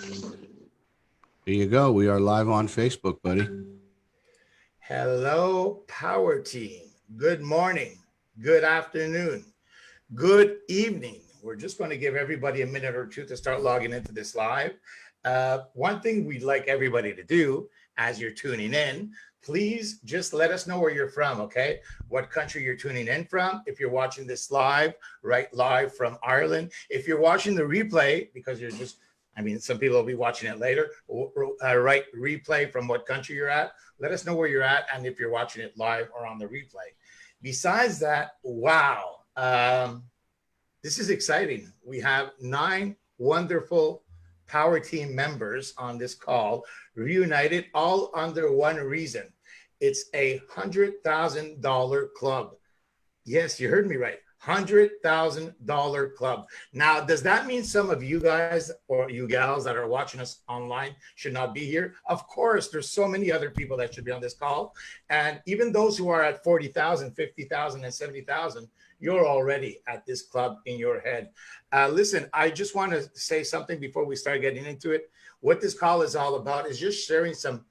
There you go. We are live on Facebook, buddy. Hello, Power Team. Good morning, good afternoon, good evening. We're just going to give everybody a minute or two to start logging into this live. One thing we'd like everybody to do as you're tuning in, please just let us know where you're from, okay? What country you're tuning in from. If you're watching this live, right, live from Ireland. If you're watching the replay, because you're just, some people will be watching it later, right, replay from what country you're at. Let us know where you're at and if you're watching it live or on the replay. Besides that, wow, this is exciting. We have 9 wonderful Power Team members on this call, reunited all under one reason. It's a $100,000 club. Yes, you heard me right. $100,000 club. Now, does that mean some of you guys or you gals that are watching us online should not be here? Of course, there's so many other people that should be on this call. And even those who are at 40,000, 50,000, and 70,000, you're already at this club in your head. Listen, I just want to say something before we start getting into it. What this call is all about is just sharing some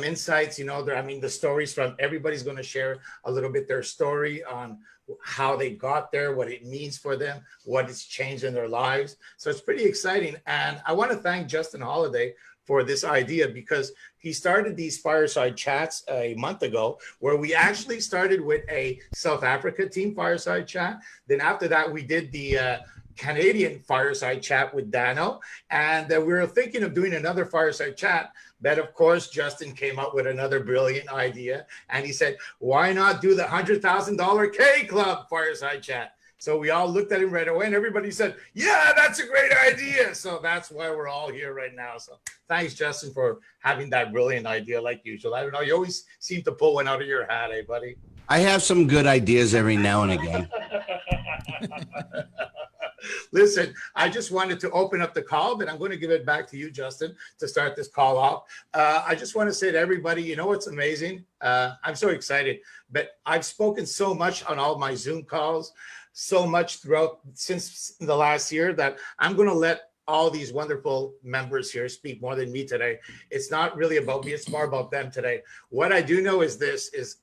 insights. You know, the stories from everybody's going to share a little bit their story on how they got there, what it means for them, what it's changed in their lives. So it's pretty exciting. And I want to thank Justin Holiday for this idea, because he started these fireside chats a month ago, where we actually started with a South Africa team fireside chat. Then after that, we did the Canadian fireside chat with Dano. And we were thinking of doing another fireside chat. But of course, Justin came up with another brilliant idea. And he said, why not do the $100,000 K Club fireside chat? So we all looked at him right away and everybody said, yeah, that's a great idea. So that's why we're all here right now. So thanks, Justin, for having that brilliant idea like usual. I don't know, you always seem to pull one out of your hat, buddy? I have some good ideas every now and again. Listen, I just wanted to open up the call, but I'm going to give it back to you, Justin, to start this call off. I just want to say to everybody, you know what's amazing? I'm so excited, but I've spoken so much on all my Zoom calls, so much since the last year, that I'm going to let all these wonderful members here speak more than me today. It's not really about me, it's more about them today. What I do know is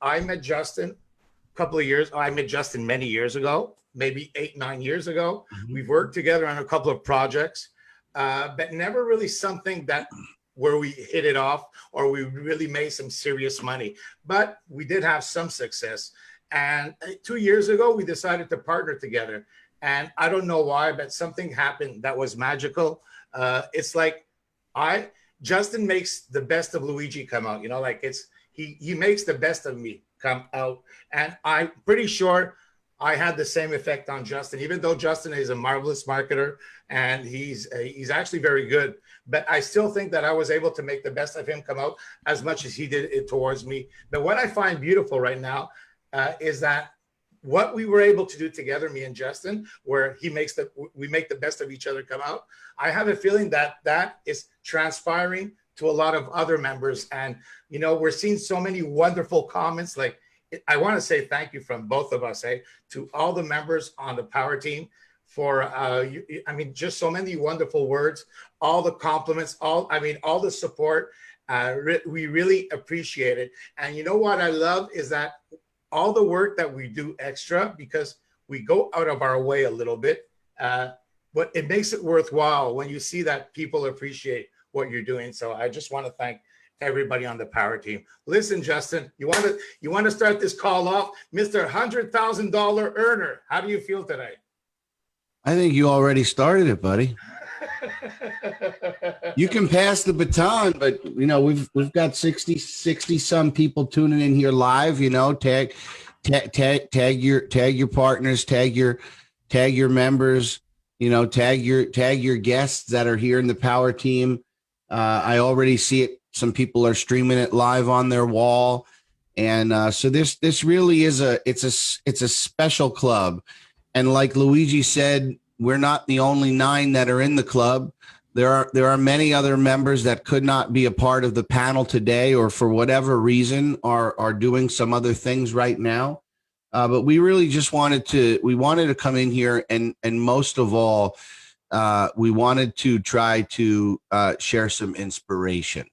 I met Justin I met Justin many years ago, maybe 8-9 years ago. Mm-hmm. We've worked together on a couple of projects, but never really something where we hit it off or we really made some serious money. But we did have some success. And 2 years ago, we decided to partner together. And I don't know why, but something happened that was magical. It's like Justin makes the best of Luigi come out. You know, like he makes the best of me come out. And I'm pretty sure I had the same effect on Justin, even though Justin is a marvelous marketer and he's actually very good. But I still think that I was able to make the best of him come out as much as he did it towards me. But what I find beautiful right now is that what we were able to do together, me and Justin, where we make the best of each other come out. I have a feeling that is transpiring to a lot of other members. And, you know, we're seeing so many wonderful comments. Like, I want to say thank you from both of us, to all the members on the Power Team for, just so many wonderful words, all the compliments, all the support. We really appreciate it. And you know what I love is that all the work that we do extra, because we go out of our way a little bit, but it makes it worthwhile when you see that people appreciate what you're doing. So I just want to thank everybody on the Power Team. Listen, Justin, you want to start this call off, Mr. $100,000 earner. How do you feel today? I think you already started it, buddy. You can pass the baton, but you know, we've got 60 some people tuning in here live. You know, tag your partners, tag your members, you know, tag your guests that are here in the Power Team. I already see it. Some people are streaming it live on their wall. And so this really is it's a special club. And like Luigi said, we're not the only 9 that are in the club. There are many other members that could not be a part of the panel today, or for whatever reason are doing some other things right now. But we really just wanted to come in here and most of all, we wanted to try to share some inspiration.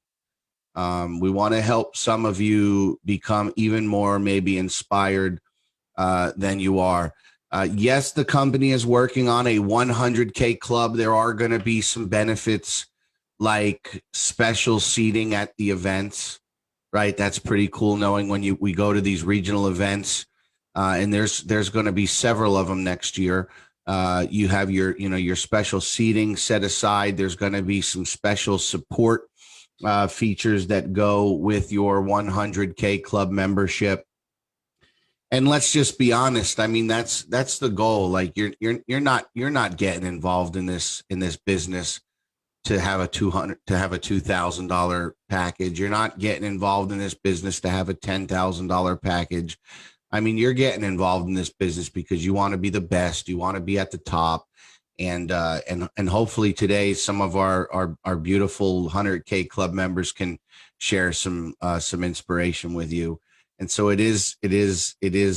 We want to help some of you become even more maybe inspired than you are. Yes, the company is working on a 100K club. There are going to be some benefits like special seating at the events, right? That's pretty cool knowing when we go to these regional events, and there's going to be several of them next year. You have your special seating set aside. There's going to be some special support features that go with your 100K club membership. And let's just be honest. I mean, that's the goal. Like you're not getting involved in this business to have a $2,000 package. You're not getting involved in this business to have a $10,000 package. I mean, you're getting involved in this business because you want to be the best. You want to be at the top, and hopefully today some of our beautiful 100K club members can share some inspiration with you. And so it is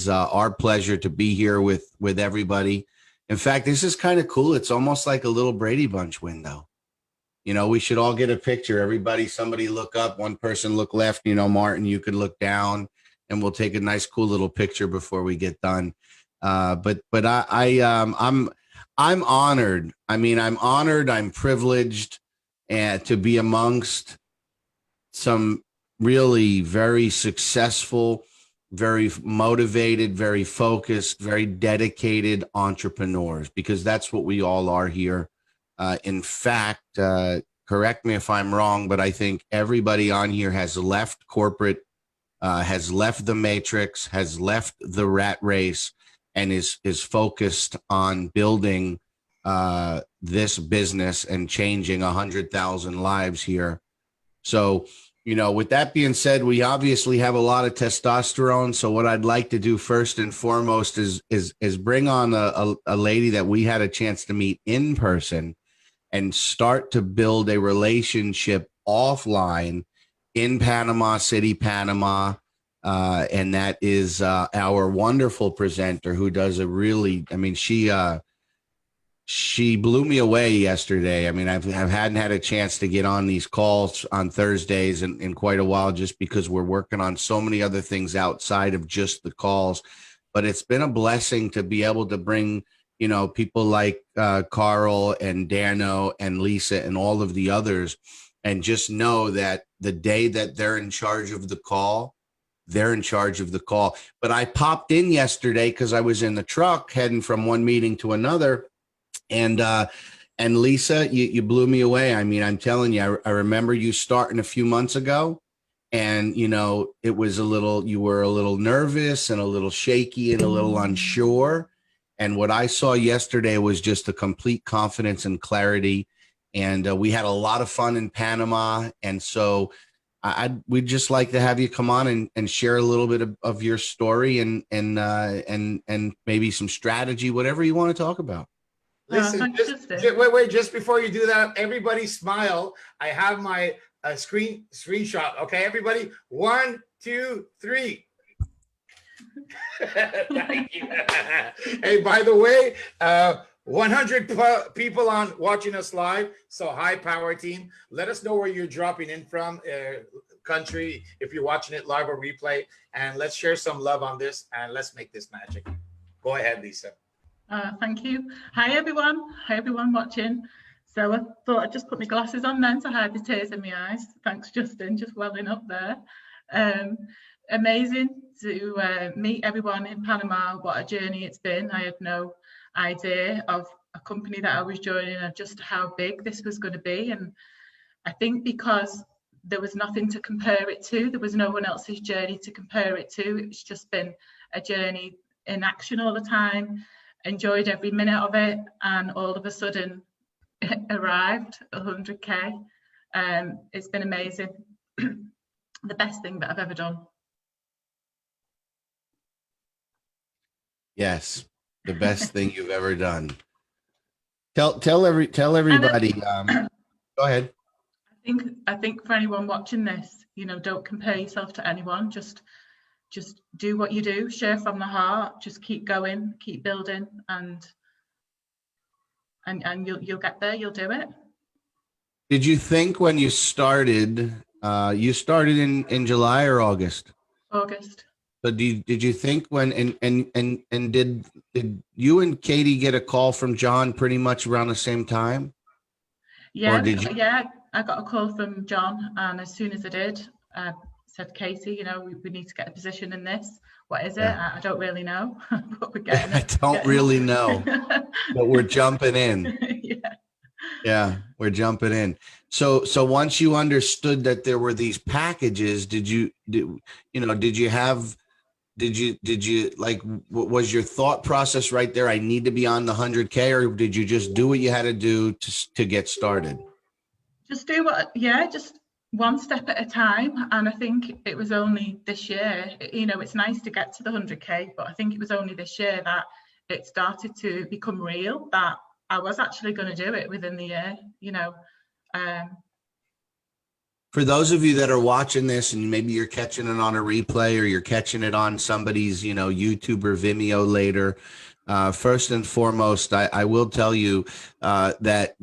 our pleasure to be here with everybody. In fact, this is kind of cool. It's almost like a little Brady Bunch window. We should all get a picture. Somebody look up, one person look left. Martin, you could look down, and we'll take a nice, cool little picture before we get done. But I'm honored. I mean, I'm honored. I'm privileged, to be amongst some really very successful, very motivated, very focused, very dedicated entrepreneurs, because that's what we all are here. In fact, correct me if I'm wrong, but I think everybody on here has left corporate, has left the matrix, has left the rat race, and is focused on building this business and changing 100,000 lives here. So, with that being said, we obviously have a lot of testosterone. So what I'd like to do first and foremost is bring on a lady that we had a chance to meet in person and start to build a relationship offline in Panama City, Panama. And that is our wonderful presenter who does she blew me away yesterday. I mean, I hadn't had a chance to get on these calls on Thursdays in quite a while, just because we're working on so many other things outside of just the calls. But it's been a blessing to be able to bring, people like Carl and Dano and Lisa and all of the others, and just know that the day that they're in charge of the call, they're in charge of the call. But I popped in yesterday because I was in the truck heading from one meeting to another. And Lisa, you blew me away. I mean, I'm telling you, I remember you starting a few months ago, and, it was you were a little nervous and a little shaky and a little unsure. And what I saw yesterday was just a complete confidence and clarity. And we had a lot of fun in Panama. And so we'd just like to have you come on and share a little bit of your story and maybe some strategy, whatever you want to talk about. Listen, wait, just before you do that, everybody smile. I have my screenshot. Okay, everybody, 1, 2, 3. Thank you. Hey, by the way, 100 people watching us live. So hi, Power Team. Let us know where you're dropping in from, country, if you're watching it live or replay, and let's share some love on this and let's make this magic. Go ahead, Lisa. Thank you. Hi everyone watching. So I thought I'd just put my glasses on then to hide the tears in my eyes. Thanks, Justin, just welling up there. Amazing to meet everyone in Panama. What a journey it's been. I had no idea of a company that I was joining and just how big this was going to be. And I think because there was nothing to compare it to, there was no one else's journey to compare it to. It's just been a journey in action all the time. Enjoyed every minute of it, and all of a sudden it arrived 100K. It's been amazing. The best thing that I've ever done. Yes, the best thing you've ever done. Tell everybody. Go ahead. I think for anyone watching this, don't compare yourself to anyone. Just do what you do, share from the heart, just keep going, keep building, and and you'll get there. You'll do it. Did you think when you started in July or August? August. So did you think when and did you and Katie get a call from John pretty much around the same time? Or Yeah, did you? yeah. I got a call from John, and as soon as I did, I said, Katie, you know, we need to get a position in this. What is it? Yeah. I don't really know, but we're getting I it. don't really know, but we're jumping in. Yeah. Yeah, we're jumping in. So once you understood that there were these packages, did you have did you like was your thought process right there? I need to be on the 100K, or did you just do what you had to do to get started? Just do what, yeah, just one step at a time. And I think it was only this year, you know, it's nice to get to the 100K, but I think it was only this year that it started to become real, that I was actually going to do it within the year, you know. For those of you that are watching this and maybe you're catching it on a replay or you're catching it on somebody's, YouTube or Vimeo later, first and foremost, I will tell you that,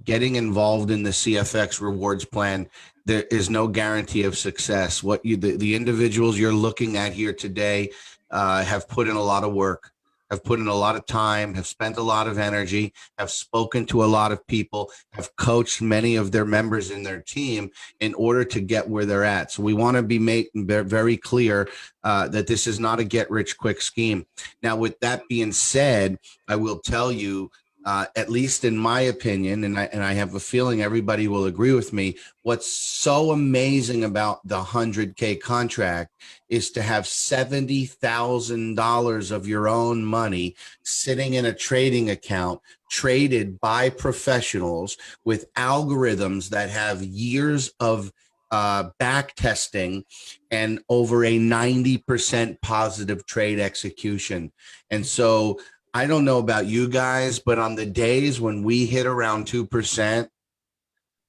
getting involved in the CFX rewards plan, there is no guarantee of success. The individuals you're looking at here today have put in a lot of work, have put in a lot of time, have spent a lot of energy, have spoken to a lot of people, have coached many of their members in their team in order to get where they're at. So we want to be making very clear that this is not a get rich quick scheme. Now, with that being said, I will tell you, at least in my opinion, and I have a feeling everybody will agree with me, what's so amazing about the 100K contract is to have $70,000 of your own money sitting in a trading account traded by professionals with algorithms that have years of back testing and over a 90% positive trade execution. And so I don't know about you guys, but on the days when we hit around 2%,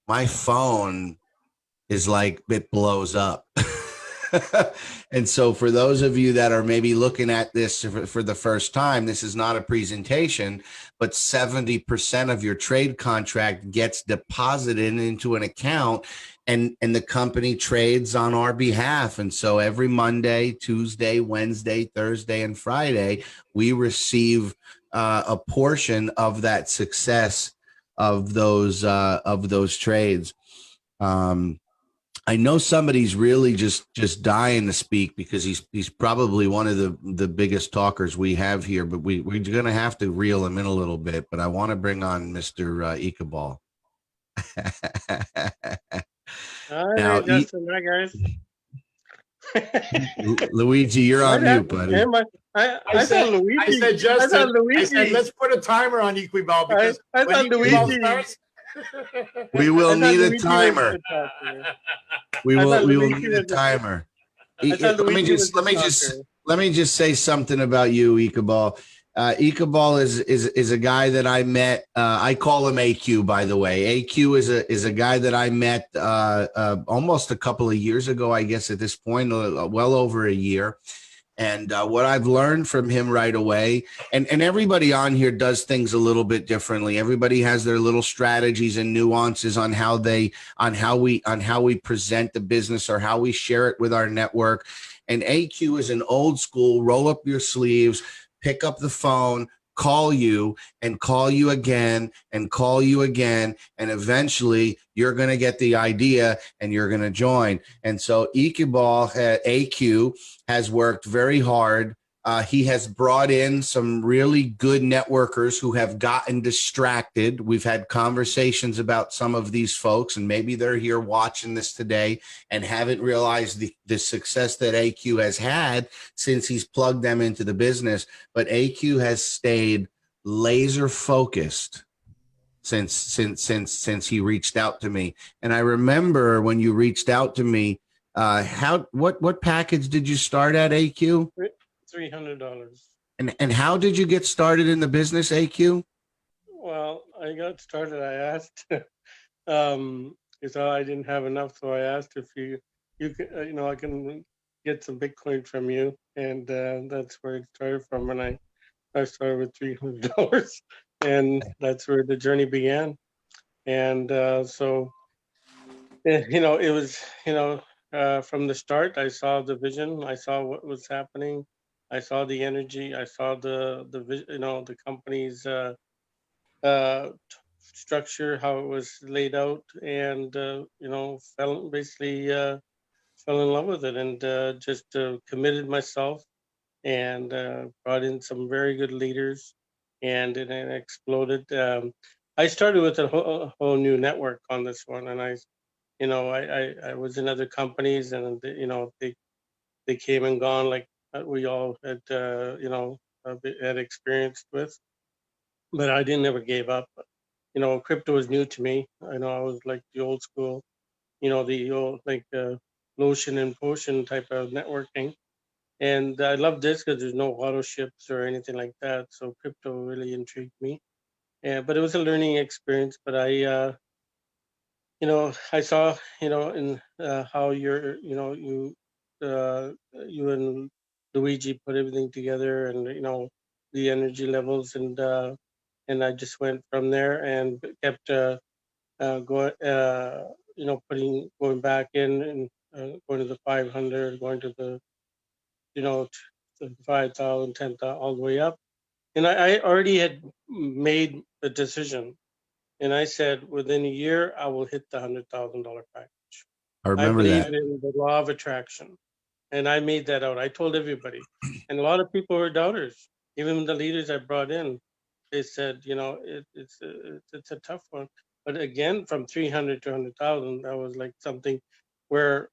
my phone is like, it blows up. And so for those of you that are maybe looking at this for the first time, this is not a presentation, but 70% of your trade contract gets deposited into an account, and the company trades on our behalf. And so every Monday, Tuesday, Wednesday, Thursday, and Friday, we receive a portion of that success of those trades. I know somebody's really just dying to speak because he's probably one of the biggest talkers we have here, but we're going to have to reel him in a little bit. But I want to bring on Mr. Ikebal. All Now, right, Justin, hi guys. Luigi, you're on mute, buddy. I said Luigi. I said Justin. I said Luigi. I said let's put a timer on Equiball because I when thought Equiball Luigi. starts, We will need a Luigi timer. We will need a timer. Let me just say something about you, Ikebal. Ikebal is a guy that I met. I call him AQ, by the way. AQ is a guy that I met almost a couple of years ago, I guess at this point, well over a year. And what I've learned from him right away, and everybody on here does things a little bit differently. Everybody has their little strategies and nuances on how we present the business or how we share it with our network. And AQ is an old school, roll up your sleeves, pick up the phone, call you and call you again and call you again. And eventually you're going to get the idea and you're going to join. And so AQ has worked very hard. He has brought in some really good networkers who have gotten distracted. We've had conversations about some of these folks, and maybe they're here watching this today and haven't realized the success that AQ has had since he's plugged them into the business. But AQ has stayed laser focused since he reached out to me. And I remember when you reached out to me, what package did you start at, AQ? $300. And how did you get started in the business, AQ? Well, I got started. I asked, because I didn't have enough, so I asked if you can, I can get some Bitcoin from you, and that's where it started from. And I started with $300, and that's where the journey began. And so, it was, from the start, I saw the vision, I saw what was happening, I saw the energy, I saw the company's structure, how it was laid out, and fell in love with it, and just committed myself, and brought in some very good leaders, and it exploded. I started with a whole new network on this one, and I was in other companies, and they came and gone, like we all had experienced with, but I didn't ever gave up. Crypto was new to me. I was like the old school, the old like lotion and potion type of networking. And I love this because there's no auto ships or anything like that. So crypto really intrigued me. Yeah, but it was a learning experience. But I saw, in how you and Luigi put everything together, and the energy levels, and I just went from there and kept going, going back in, and going to the 500, going to the, to 5,000, 10,000, all the way up. And I already had made the decision, and I said within a year I will hit the $100,000 package. I I remember believe that. in the law of attraction, and I made that out. I told everybody, and a lot of people were doubters. Even the leaders I brought in, they said, it's a tough one. But again, from 300 to 100,000, that was like something where,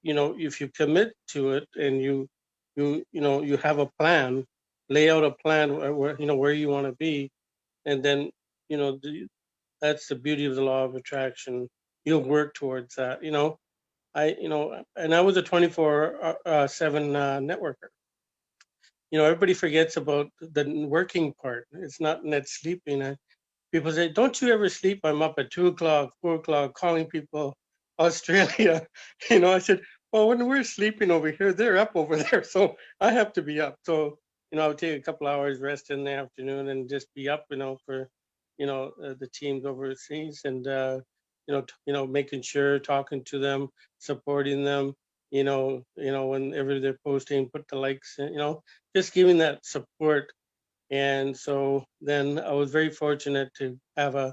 if you commit to it, and you have a plan, lay out a plan where you want to be, and then that's the beauty of the law of attraction. You'll work towards that. And I was a 24/7 networker. Everybody forgets about the working part. It's not net sleeping. People say, "Don't you ever sleep?" I'm up at 2 o'clock, 4 o'clock, calling people Australia. I said, "Well, when we're sleeping over here, they're up over there, so I have to be up." So I would take a couple hours rest in the afternoon and just be up, for the teams overseas, and making sure, talking to them, supporting them. Whenever they're posting, put the likes, just giving that support. And so then I was very fortunate to have a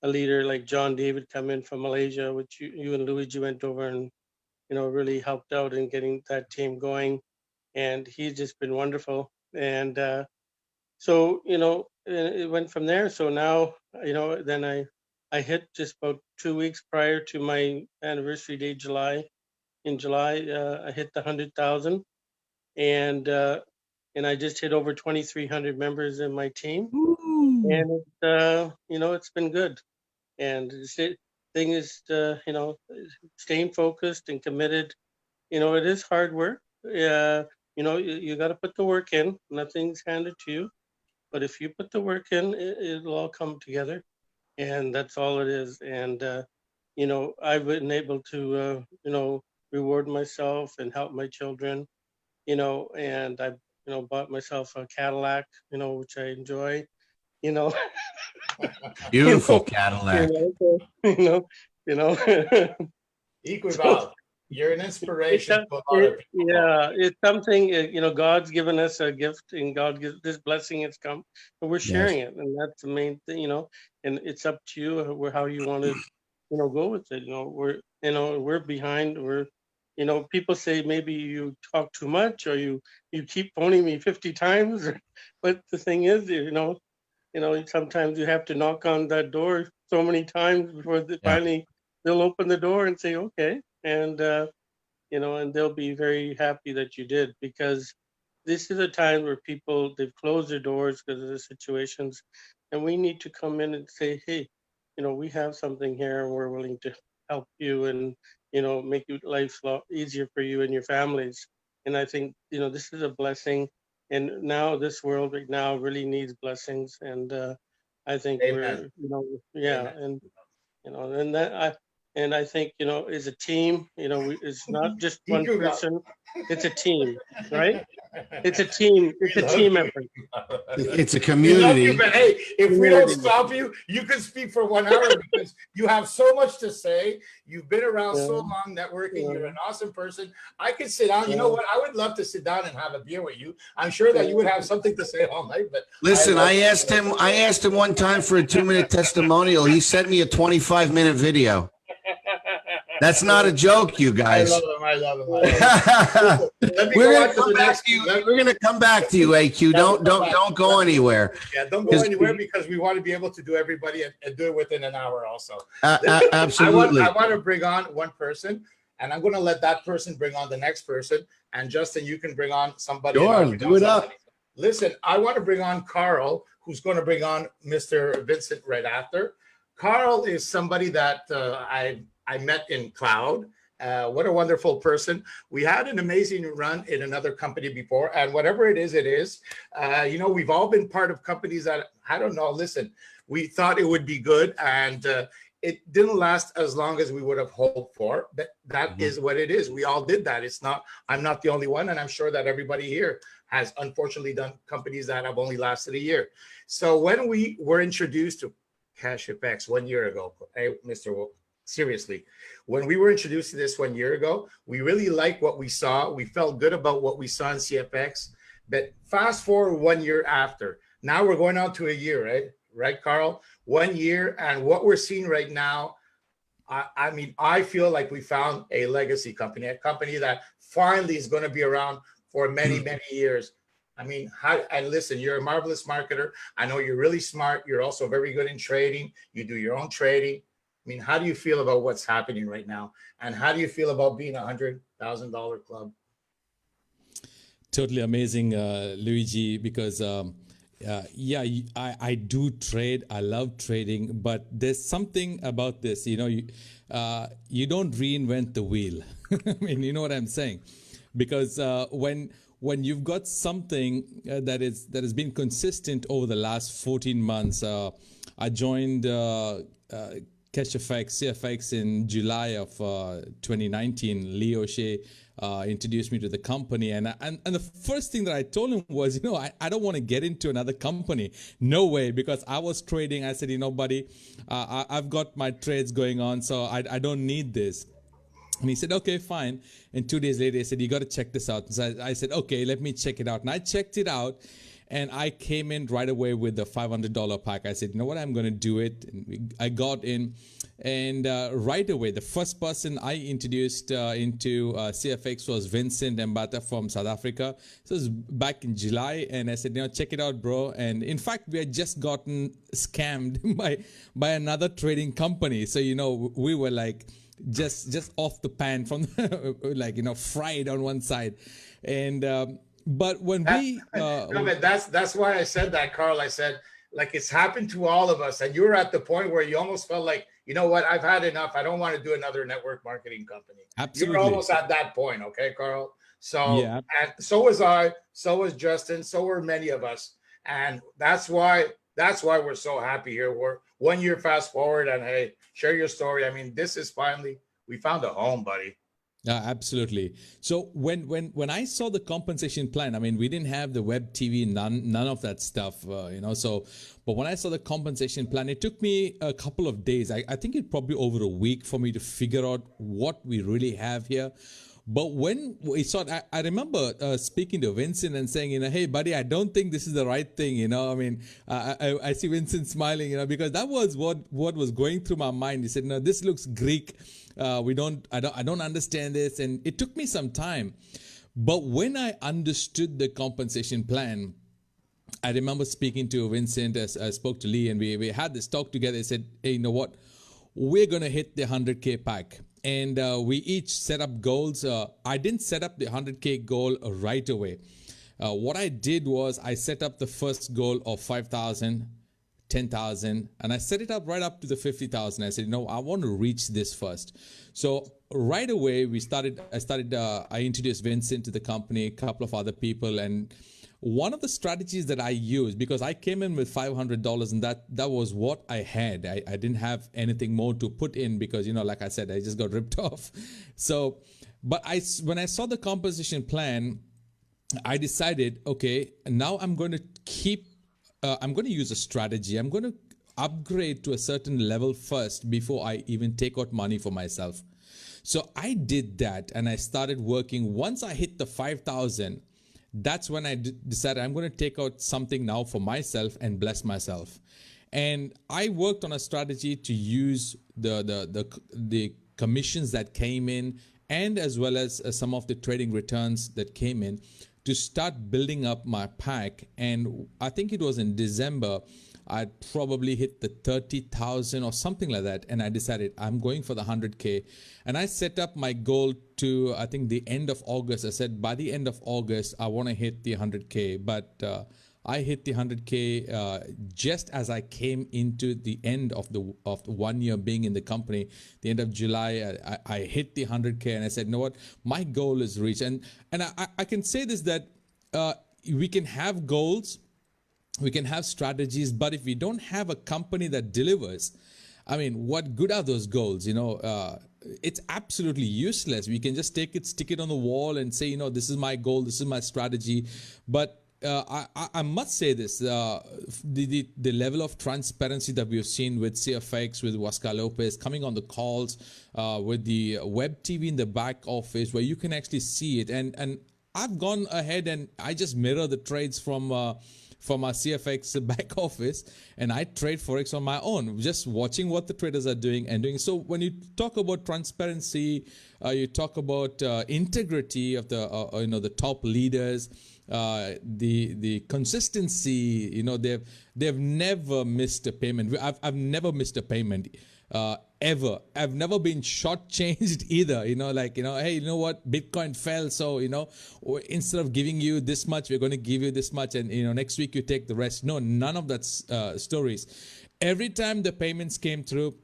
leader like John David come in from Malaysia, which you and Luigi went over and, really helped out in getting that team going. And he's just been wonderful. And so, it went from there. So now, then I hit just about 2 weeks prior to my anniversary date, July. In July, I hit the 100,000, and I just hit over 2,300 members in my team. And it's been good. And the thing is, staying focused and committed. It is hard work. You got to put the work in. Nothing's handed to you, but if you put the work in, it'll all come together. And that's all it is. And I've been able to reward myself and help my children. And I bought myself a Cadillac, which I enjoy. You know, Beautiful Cadillac. so, Equal so you're an it's inspiration to a lot of people. yeah, it's something, God's given us a gift, and God gives this blessing, it's come, and we're sharing it. And that's the main thing, and it's up to you how you want to, go with it. We're behind, people say maybe you talk too much, or you keep phoning me 50 times, but the thing is, sometimes you have to knock on that door so many times before finally they'll open the door and say, okay. And, and they'll be very happy that you did, because this is a time where they've closed their doors because of the situations. And we need to come in and say, hey, we have something here, and we're willing to help you, and, make your life a lot easier for you and your families. And I think, this is a blessing. And now this world right now really needs blessings. And I think Amen. yeah. Amen. And I think, as a team, it's not just one person. It's a team, right? It's a team. It's a team effort. It's a We love community. you, but hey, if we don't Community. stop you, you can speak for 1 hour because you have so much to say. You've been around so Yeah. long networking. Yeah. You're an awesome person. I could sit down. You know Yeah. what? I would love to sit down and have a beer with you. I'm sure that you would have something to say all night. But Listen, love I you. asked him one time for a 2-minute testimonial. He sent me a 25-minute video. That's not a joke, you I guys. love him. I love him. I love him. Let me We're go gonna on to come the back next. to you. We're gonna come back to you, AQ. Don't go anywhere. Yeah, don't go Because- anywhere because we want to be able to do everybody and do it within an hour also. I Absolutely. want to bring on one person, and I'm going to let that person bring on the next person. And Justin, you can bring on somebody. and I'll Sure, bring do on it up. somebody. Listen, I want to bring on Carl, who's going to bring on Mr. Vincent right after. Carl is somebody that I met in Cloud. What a wonderful person. We had an amazing run in another company before, and whatever it is, it is. We've all been part of companies that, I don't know, listen, we thought it would be good, and it didn't last as long as we would have hoped for. But that is what it is. We all did that. I'm not the only one, and I'm sure that everybody here has unfortunately done companies that have only lasted a year. So when we were introduced to Cash FX 1 year ago, hey, Mr. Wolf, seriously, when we were introduced to this 1 year ago, we really liked what we saw. We felt good about what we saw in CFX. But fast forward 1 year after, now we're going on to a year, right? Right, Carl? 1 year, and what we're seeing right now, I mean, I feel like we found a legacy company, a company that finally is going to be around for many, many years. I mean, and listen, you're a marvelous marketer. I know you're really smart. You're also very good in trading. You do your own trading. I mean, how do you feel about what's happening right now? And how do you feel about being a $100,000 club? Totally amazing, Luigi, because I do trade. I love trading, but there's something about this, you don't reinvent the wheel. I mean, you know what I'm saying? Because when you've got something that has been consistent over the last 14 months, I joined CashFX, CFX in July of 2019. Lee O'Shea introduced me to the company, and the first thing that I told him was, I don't want to get into another company. No way, because I was trading. I said, buddy, I've got my trades going on, so I don't need this. And he said, okay, fine. And 2 days later, he said, you got to check this out. So I said, okay, let me check it out. And I checked it out. And I came in right away with the $500 pack. I said, you know what, I'm going to do it. And I got in. And right away, the first person I introduced into CFX was Vincent Mbata from South Africa. So it was back in July. And I said, check it out, bro. And in fact, we had just gotten scammed by another trading company. So, we were like, just off the pan from fried on one side. And but when that's why I said that, Carl. I said, like, it's happened to all of us, and you're at the point where you almost felt like, you know what, I've had enough. I don't want to do another network marketing company. Absolutely. You're almost at that point, okay, Carl? So yeah. And so was I, so was Justin, so were many of us. And that's why we're so happy here. We're 1 year fast forward, and hey, share your story. I mean, this is finally, we found a home, buddy. Absolutely. So when I saw the compensation plan, I mean, we didn't have the web TV, none of that stuff, so, but when I saw the compensation plan, it took me a couple of days. I think it probably over a week for me to figure out what we really have here. But when we saw it, I remember speaking to Vincent and saying, hey, buddy, I don't think this is the right thing. I mean, I see Vincent smiling, because that was what was going through my mind. He said, no, this looks Greek. I don't understand this. And it took me some time. But when I understood the compensation plan, I remember speaking to Vincent, as I spoke to Lee, and we had this talk together. He said, hey, you know what? We're going to hit the 100K pack. And we each set up goals. I didn't set up the 100K goal right away. What I did was I set up the first goal of 5,000, 10,000, and I set it up right up to the 50,000. I said, I want to reach this first. So right away, I introduced Vincent to the company, a couple of other people, and one of the strategies that I used, because I came in with $500 and that was what I had. I didn't have anything more to put in because, like I said, I just got ripped off. So But when I saw the compensation plan, I decided, okay, now I'm going to I'm going to use a strategy. I'm going to upgrade to a certain level first before I even take out money for myself. So I did that, and I started working. Once I hit the 5,000, that's when I decided I'm going to take out something now for myself and bless myself. And I worked on a strategy to use the commissions that came in, and as well as some of the trading returns that came in, to start building up my pack. And I think it was in December, I'd probably hit the 30,000 or something like that. And I decided I'm going for the 100K. And I set up my goal to, I think, the end of August. I said by the end of August, I want to hit the 100K. But I hit the 100K just as I came into the end of the 1 year being in the company. The end of July, I hit the 100K, and I said, you know what, my goal is reached. And I can say this, that we can have goals, we can have strategies, but if we don't have a company that delivers, I mean, what good are those goals? You know, it's absolutely useless. We can just take it, stick it on the wall and say, you know, this is my goal, this is my strategy. But I must say this, the level of transparency that we've seen with CFX, with Oscar Lopez coming on the calls, with the web TV in the back office where you can actually see it. And I've gone ahead and I just mirror the trades from our CFX back office, and I trade Forex on my own, just watching what the traders are doing and doing. So when you talk about transparency, you talk about integrity of the you know, the top leaders, the consistency, you know, they've never missed a payment. I've never missed a payment ever. I've never been shortchanged either. You know, like, you know, hey, you know what, Bitcoin fell, so, you know, instead of giving you this much, we're going to give you this much, and, you know, next week you take the rest. No, none of that stories. Every time the payments came through,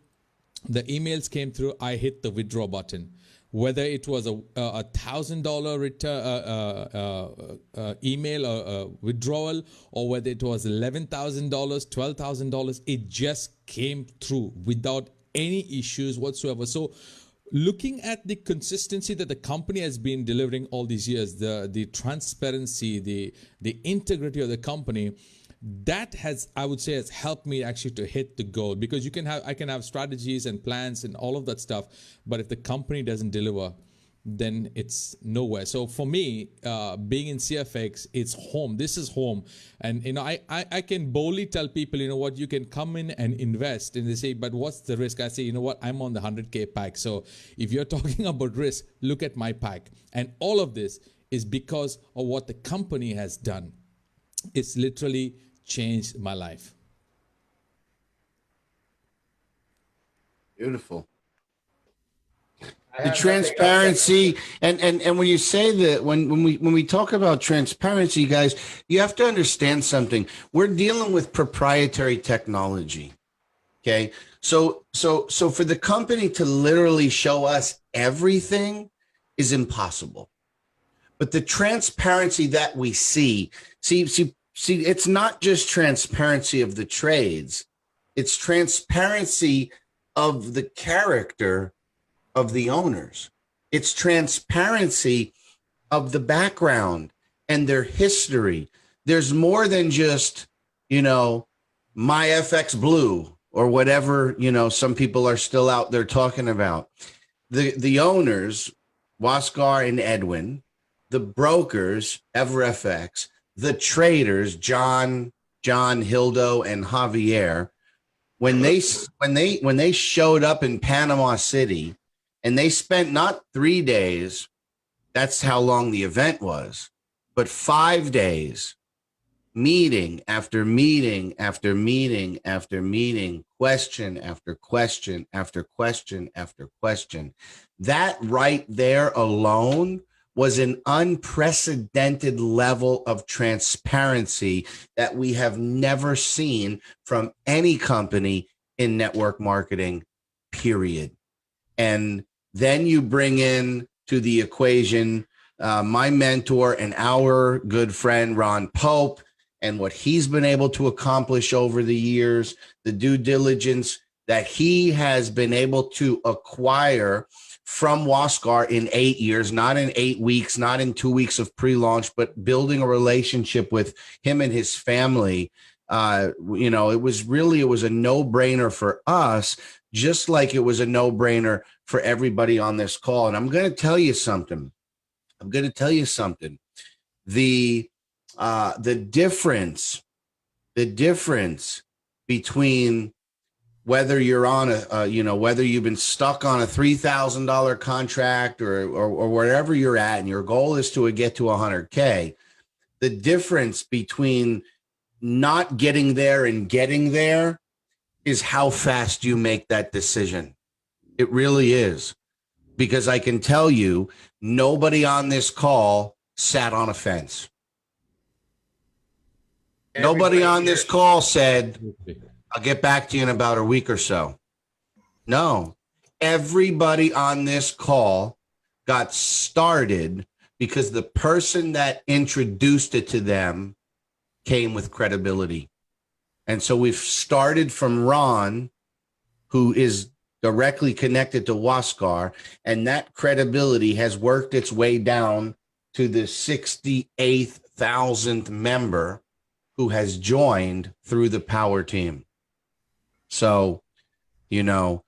the emails came through, I hit the withdraw button. Whether it was a $1,000 return email or withdrawal, or whether it was $11,000, $12,000, it just came through without any issues whatsoever. So looking at the consistency that the company has been delivering all these years, the transparency, the integrity of the company, that has, I would say, has helped me actually to hit the goal. Because I can have strategies and plans and all of that stuff, but if the company doesn't deliver, then it's nowhere. So for me, being in CFX, it's home. This is home. And, you know, I can boldly tell people, you know what, you can come in and invest. And they say, but what's the risk? I say, you know what, I'm on the 100K pack. So if you're talking about risk, look at my pack. And all of this is because of what the company has done. It's literally changed my life. Beautiful. The transparency, and when you say that, when we talk about transparency, guys, you have to understand something. We're dealing with proprietary technology. Okay, so for the company to literally show us everything is impossible. But the transparency that we see, it's not just transparency of the trades, it's transparency of the character of the owners. It's transparency of the background and their history. There's more than just, you know, my FX Blue or whatever, you know, some people are still out there talking about. The owners, Waskar and Edwin, the brokers, EverFX, the traders, John, Hildo, and Javier, when they showed up in Panama City, and they spent not 3 days, that's how long the event was, but 5 days, meeting after meeting after meeting after meeting, question after question after question after question. That right there alone was an unprecedented level of transparency that we have never seen from any company in network marketing, period. And then you bring in to the equation my mentor and our good friend, Ron Pope, and what he's been able to accomplish over the years, the due diligence that he has been able to acquire from Waskar in 8 years, not in 8 weeks, not in 2 weeks of pre-launch, but building a relationship with him and his family. It was a no-brainer for us, just like it was a no-brainer for everybody on this call. And I'm going to tell you something. The difference between whether you're on whether you've been stuck on a $3,000 contract or wherever you're at, and your goal is to get to 100K, the difference between not getting there and getting there is how fast you make that decision. It really is. Because I can tell you, nobody on this call sat on a fence. Nobody on this call said, I'll get back to you in about a week or so. No, everybody on this call got started because the person that introduced it to them came with credibility. And so we've started from Ron, who is directly connected to Waskar, and that credibility has worked its way down to the 68,000th member who has joined through the Power Team. So, I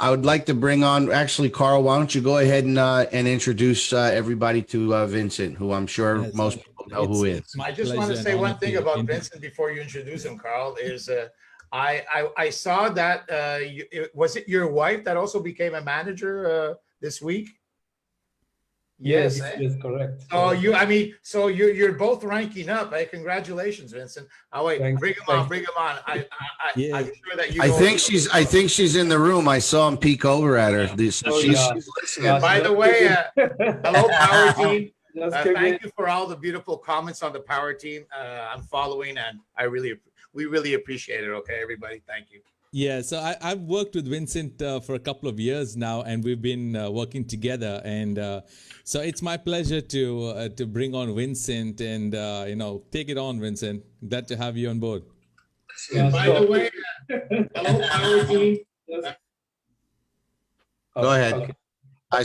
would like to bring on, actually, Carl, why don't you go ahead and introduce everybody to Vincent, who I'm sure most people know who is. I just want to say one thing about Vincent before you introduce him, Carl, is I saw that, was it your wife that also became a manager this week? Yes, correct. Oh, you're both ranking up. Congratulations, Vincent. Oh wait, bring him on. I'm sure that you. I think she's in the room. I saw him peek over at her. She's listening. By the way, hello, Power Team. Thank you for all the beautiful comments on the Power Team. I'm following, and we really appreciate it. Okay, everybody, thank you. Yeah, so I've worked with Vincent for a couple of years now, and we've been working together. And so it's my pleasure to bring on Vincent and take it on, Vincent. Glad to have you on board. By the way, hello, Power Team. Go ahead. Okay. I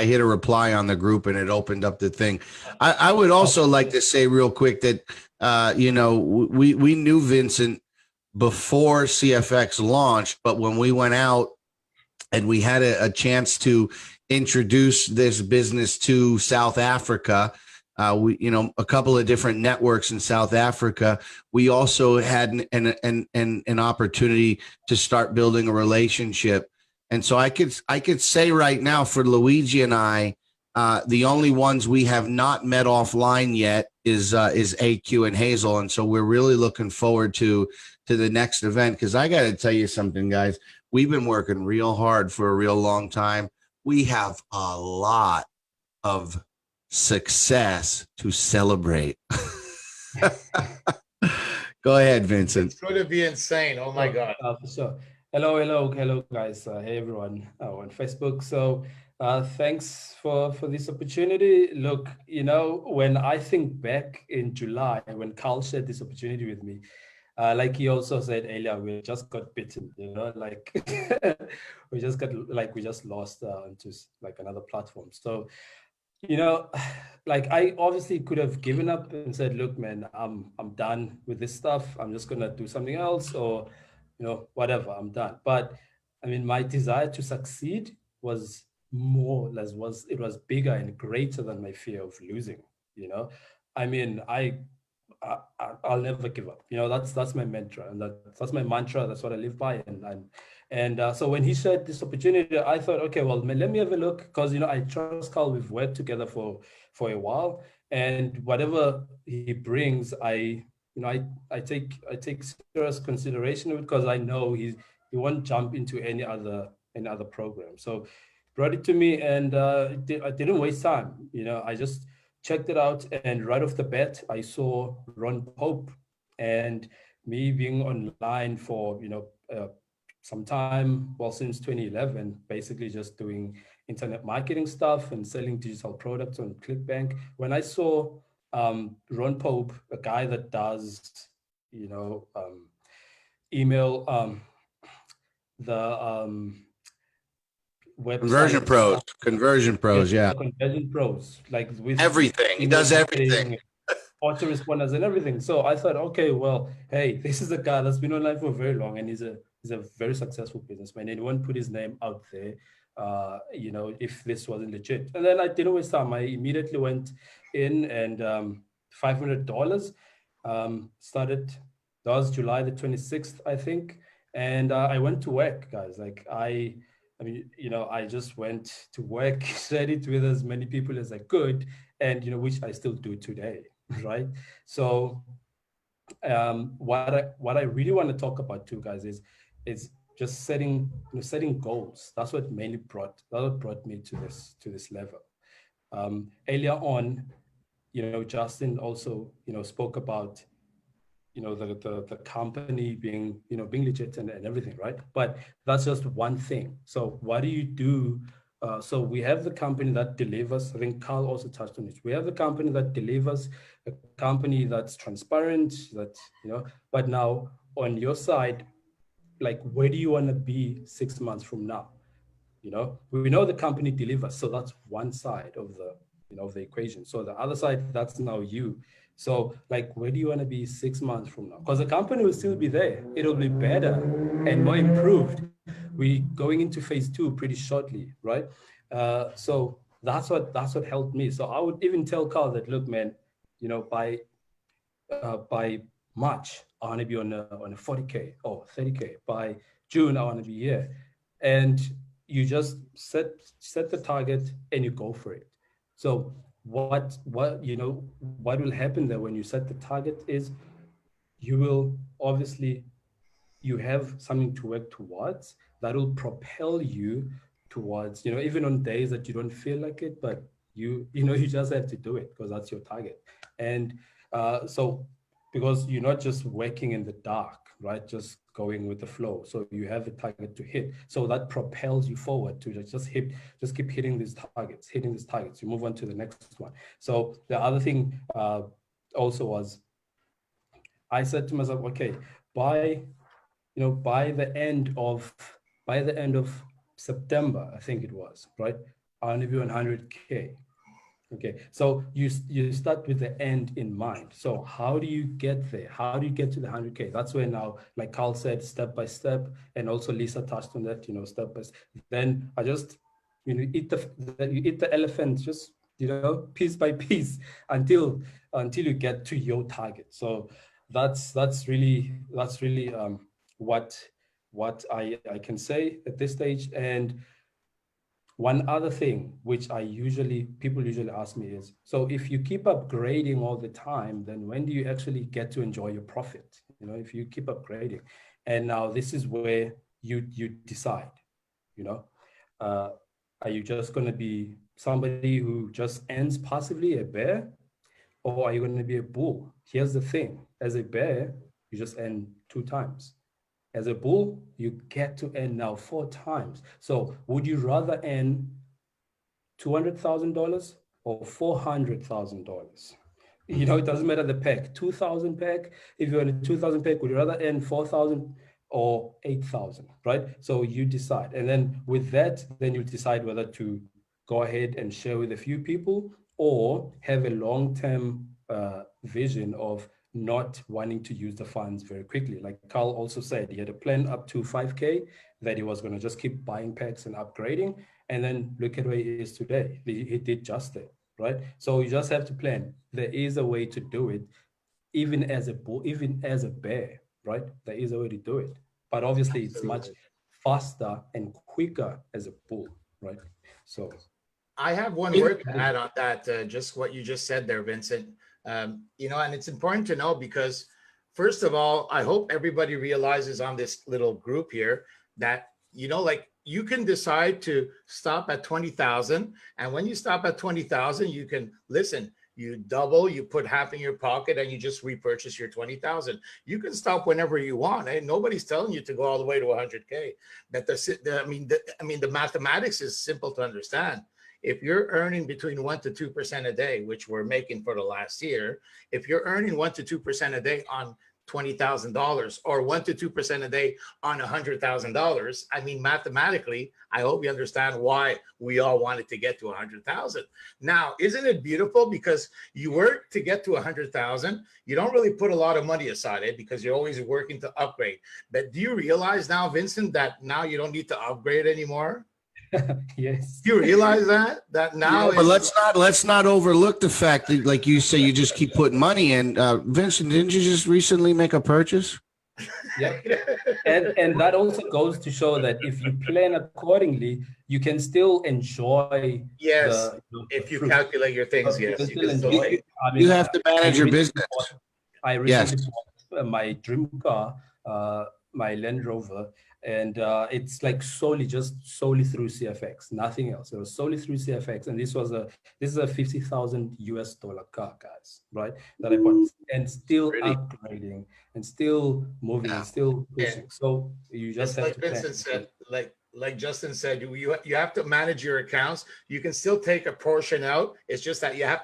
hit a reply on the group and it opened up the thing. I would also like to say real quick that we knew Vincent before CFX launched, but when we went out and we had a chance to introduce this business to South Africa, a couple of different networks in South Africa, we also had an opportunity to start building a relationship. And so I could say right now for Luigi and I, the only ones we have not met offline yet is AQ and Hazel. And so we're really looking forward to the next event, because I got to tell you something, guys. We've been working real hard for a real long time. We have a lot of success to celebrate. Go ahead, Vincent. It's going to be insane. Oh my God. So hello, guys. Hey, everyone on Facebook. So thanks for this opportunity. Look, when I think back in July, when Carl shared this opportunity with me, like he also said earlier, we just got bitten, like we just lost into like another platform. So, like I obviously could have given up and said, look, man, I'm done with this stuff. I'm just gonna do something else, or whatever, I'm done. But I mean, my desire to succeed was bigger and greater than my fear of losing. I mean, I'll never give up. That's my mantra, and that's my mantra. That's what I live by. And so when he shared this opportunity, I thought, okay, well, let me have a look, because I trust Carl. We've worked together for a while, and whatever he brings, I take serious consideration of it, because I know he won't jump into any other program. So brought it to me, and I didn't waste time. I just checked it out, and right off the bat, I saw Ron Pope, and me being online for some time, well, since 2011, basically just doing internet marketing stuff and selling digital products on ClickBank. When I saw Ron Pope, a guy that does email website. Conversion pros. Yes, Yeah. the conversion pros, like with Everything. He email does everything. marketing, autoresponders and everything. So I thought, okay, well, hey, this is a guy that's been online for very long, and he's a very successful businessman, and he won't put his name out there, you know, if this wasn't legit. And then I didn't waste time. I immediately went in and $500 started. That was July the 26th, I think, and I went to work, guys. Like I mean, you know, I just went to work, shared it with as many people as I could, and you know, which I still do today, right? So, what I really want to talk about too, guys, is just setting goals. That's what brought me to this level. Earlier on, you know, Justin also, you know, spoke about, you know, the company being, you know, being legit and everything, right? But that's just one thing. So what do you do? So we have the company that delivers. I think Carl also touched on it. We have the company that delivers, a company that's transparent, that, you know, but now on your side, like, where do you want to be 6 months from now? You know, we know the company delivers, so that's one side of the, you know, of the equation. So the other side, that's now you. So like, where do you want to be 6 months from now? Because the company will still be there. It'll be better and more improved. We going into phase 2 pretty shortly, right? So that's what helped me. So I would even tell Carl that, look, man, you know, by March, I want to be on a 40K or 30K. By June, I want to be here. And you just set the target and you go for it. So what you know, what will happen there when you set the target is you will obviously, you have something to work towards that will propel you towards, you know, even on days that you don't feel like it, but you know, you just have to do it because that's your target. And so because you're not just working in the dark, right? Just going with the flow. So you have a target to hit. So that propels you forward to just keep hitting these targets. You move on to the next one. So the other thing also was, I said to myself, okay, by the end of September, I think it was, right? I want to be on 100K. Okay, so you start with the end in mind. So how do you get there? How do you get to the 100K? That's where now, like Carl said, step by step, and also Lisa touched on that, you know, step by step. Then I just, you know, eat the elephant, just, you know, piece by piece until you get to your target. So that's really what I can say at this stage. And one other thing which people usually ask me is, so if you keep upgrading all the time, then when do you actually get to enjoy your profit? You know, if you keep upgrading. And now this is where you decide, you know, are you just going to be somebody who just ends passively, a bear, or are you going to be a bull? Here's the thing, as a bear, you just end 2 times. As a bull, you get to earn now 4 times. So would you rather earn $200,000 or $400,000? You know, it doesn't matter the pack, 2,000 pack. If you're in a 2,000 pack, would you rather earn 4,000 or 8,000, right? So you decide. And then with that, then you decide whether to go ahead and share with a few people or have a long-term vision of not wanting to use the funds very quickly. Like Carl also said, he had a plan up to 5K that he was going to just keep buying packs and upgrading. And then look at where he is today. He did just that, right? So you just have to plan. There is a way to do it, even as a bull, even as a bear, right? There is a way to do it. But obviously it's much faster and quicker as a bull, right? So I have one word to add on that, just what you just said there, Vincent. You know, and it's important to know because, first of all, I hope everybody realizes on this little group here that, you know, like you can decide to stop at 20,000. And when you stop at 20,000, you can listen, you double, you put half in your pocket and you just repurchase your 20,000. You can stop whenever you want. And nobody's telling you to go all the way to 100K. But the mathematics is simple to understand. If you're earning between 1 to 2% a day, which we're making for the last year, if you're earning 1 to 2% a day on $20,000 or 1 to 2% a day on $100,000. I mean, mathematically, I hope you understand why we all wanted to get to 100,000. Now, isn't it beautiful? Because you work to get to 100,000. You don't really put a lot of money aside because you're always working to upgrade. But do you realize now, Vincent, that now you don't need to upgrade anymore? Yes. Do you realize that now? But let's not overlook the fact that, like you say, you just keep putting money in. Vincent, didn't you just recently make a purchase? Yeah, and that also goes to show that if you plan accordingly, you can still enjoy. Yes, the if you fruit. calculate your things, You yes, can you still can still enjoy. wait. I mean, You have to manage your recently business. I recently Yes. bought my dream car, my Land Rover, and it's like solely through CFX, nothing else. It was solely through CFX, and this is a $50,000 car, guys, right? That I bought, and still Really? upgrading, and still moving, Yeah. and still pushing. So you just It's have like to plan. Vincent said, like Justin said, you have to manage your accounts. You can still take a portion out. It's just that you have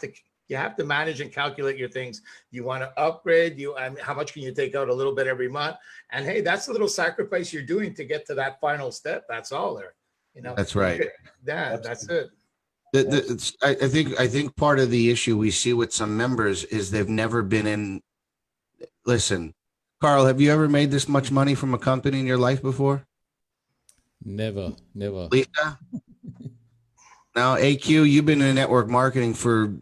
to manage and calculate your things. You want to upgrade. How much can you take out? A little bit every month. And hey, that's a little sacrifice you're doing to get to that final step. That's all there. You know. That's right. Yeah, that's it. I think part of the issue we see with some members is they've never been in. Listen, Carl, have you ever made this much money from a company in your life before? Never. Lisa? Now, AQ, you've been in network marketing for,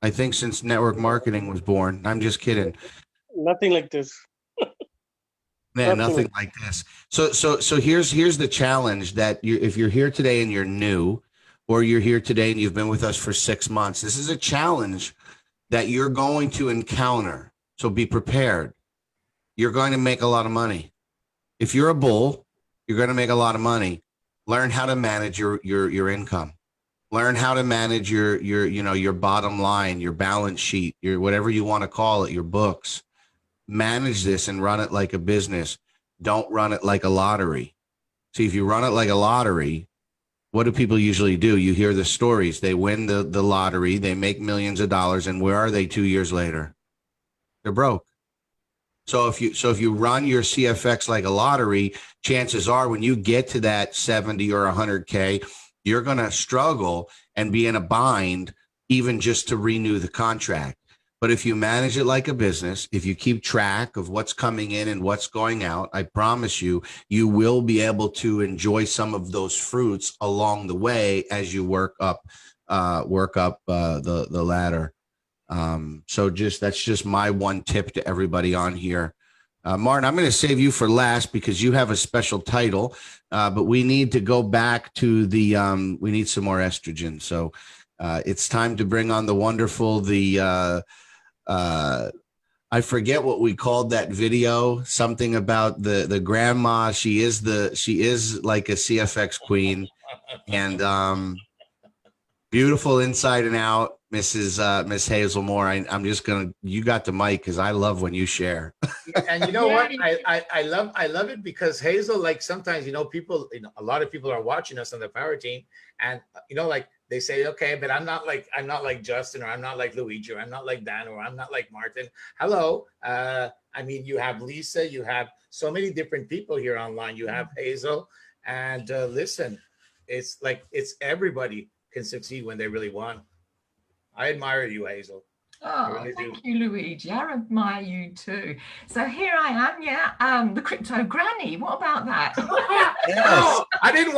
I think since network marketing was born. I'm just kidding. Nothing like this. Man, nothing like this. So here's the challenge that if you're here today and you're new, or you're here today and you've been with us for 6 months, this is a challenge that you're going to encounter. So be prepared. You're going to make a lot of money. If you're a bull, you're going to make a lot of money. Learn how to manage your income. Learn how to manage your bottom line, your balance sheet, your whatever you want to call it, your books. Manage this and run it like a business. Don't run it like a lottery. See, if you run it like a lottery, what do people usually do? You hear the stories. They win the lottery, they make millions of dollars, and where are they 2 years later? They're broke. So if you run your CFX like a lottery, chances are when you get to that 70 or 100K, you're going to struggle and be in a bind even just to renew the contract. But if you manage it like a business, if you keep track of what's coming in and what's going out, I promise you will be able to enjoy some of those fruits along the way as you work up the ladder. So that's just my one tip to everybody on here. Martin, I'm going to save you for last because you have a special title, but we need to go back to we need some more estrogen. So it's time to bring on the wonderful, I forget what we called that video, something about the grandma. She is like a CFX queen, and beautiful inside and out, Miss Hazel Moore. I'm just you got the mic because I love when you share. And you know what? I love it because Hazel, like sometimes, people, a lot of people are watching us on the Power Team, and like they say, okay, but I'm not like Justin, or I'm not like Luigi, or I'm not like Dan, or I'm not like Martin. Hello. I mean, you have Lisa, you have so many different people here online. You have Hazel, and listen, it's everybody can succeed when they really want. I admire you, Hazel. Oh, thank you, Luigi. I admire you too. So here I am, the crypto granny. What about that? Yes. No, I didn't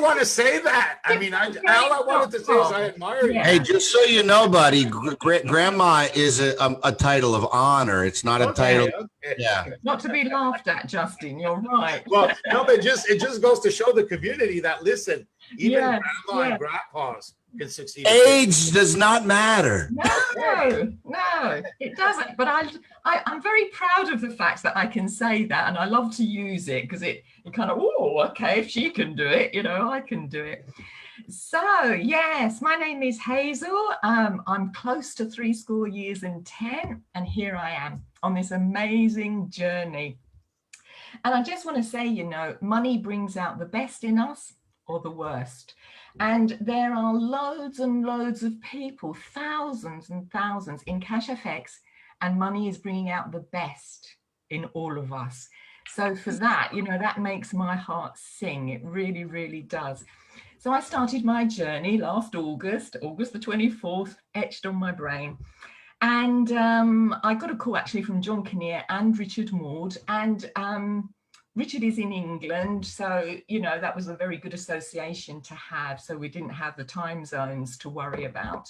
want to say that. I mean, all I wanted to say is I admire you. Hey, just so you know, buddy, grandma is a title of honor. It's not a title. Okay. Yeah. Not to be laughed at, Justin. You're right. Well, no, but it just goes to show the community that, listen, even grandma and grandpas can succeed. Age does not matter. No, it doesn't. But I'm very proud of the fact that I can say that, and I love to use it because it kind of, oh, okay, if she can do it, I can do it. So yes, my name is Hazel. I'm close to 70 years and 10, and here I am on this amazing journey. And I just want to say, money brings out the best in us or the worst. And there are loads and loads of people, thousands and thousands in cash FX, and money is bringing out the best in all of us. So for that, you know, that makes my heart sing. It really, really does. So I started my journey last August the 24th, etched on my brain. And I got a call actually from John Kinnear and Richard Maud. And Richard is in England. So, you know, that was a very good association to have. So we didn't have the time zones to worry about.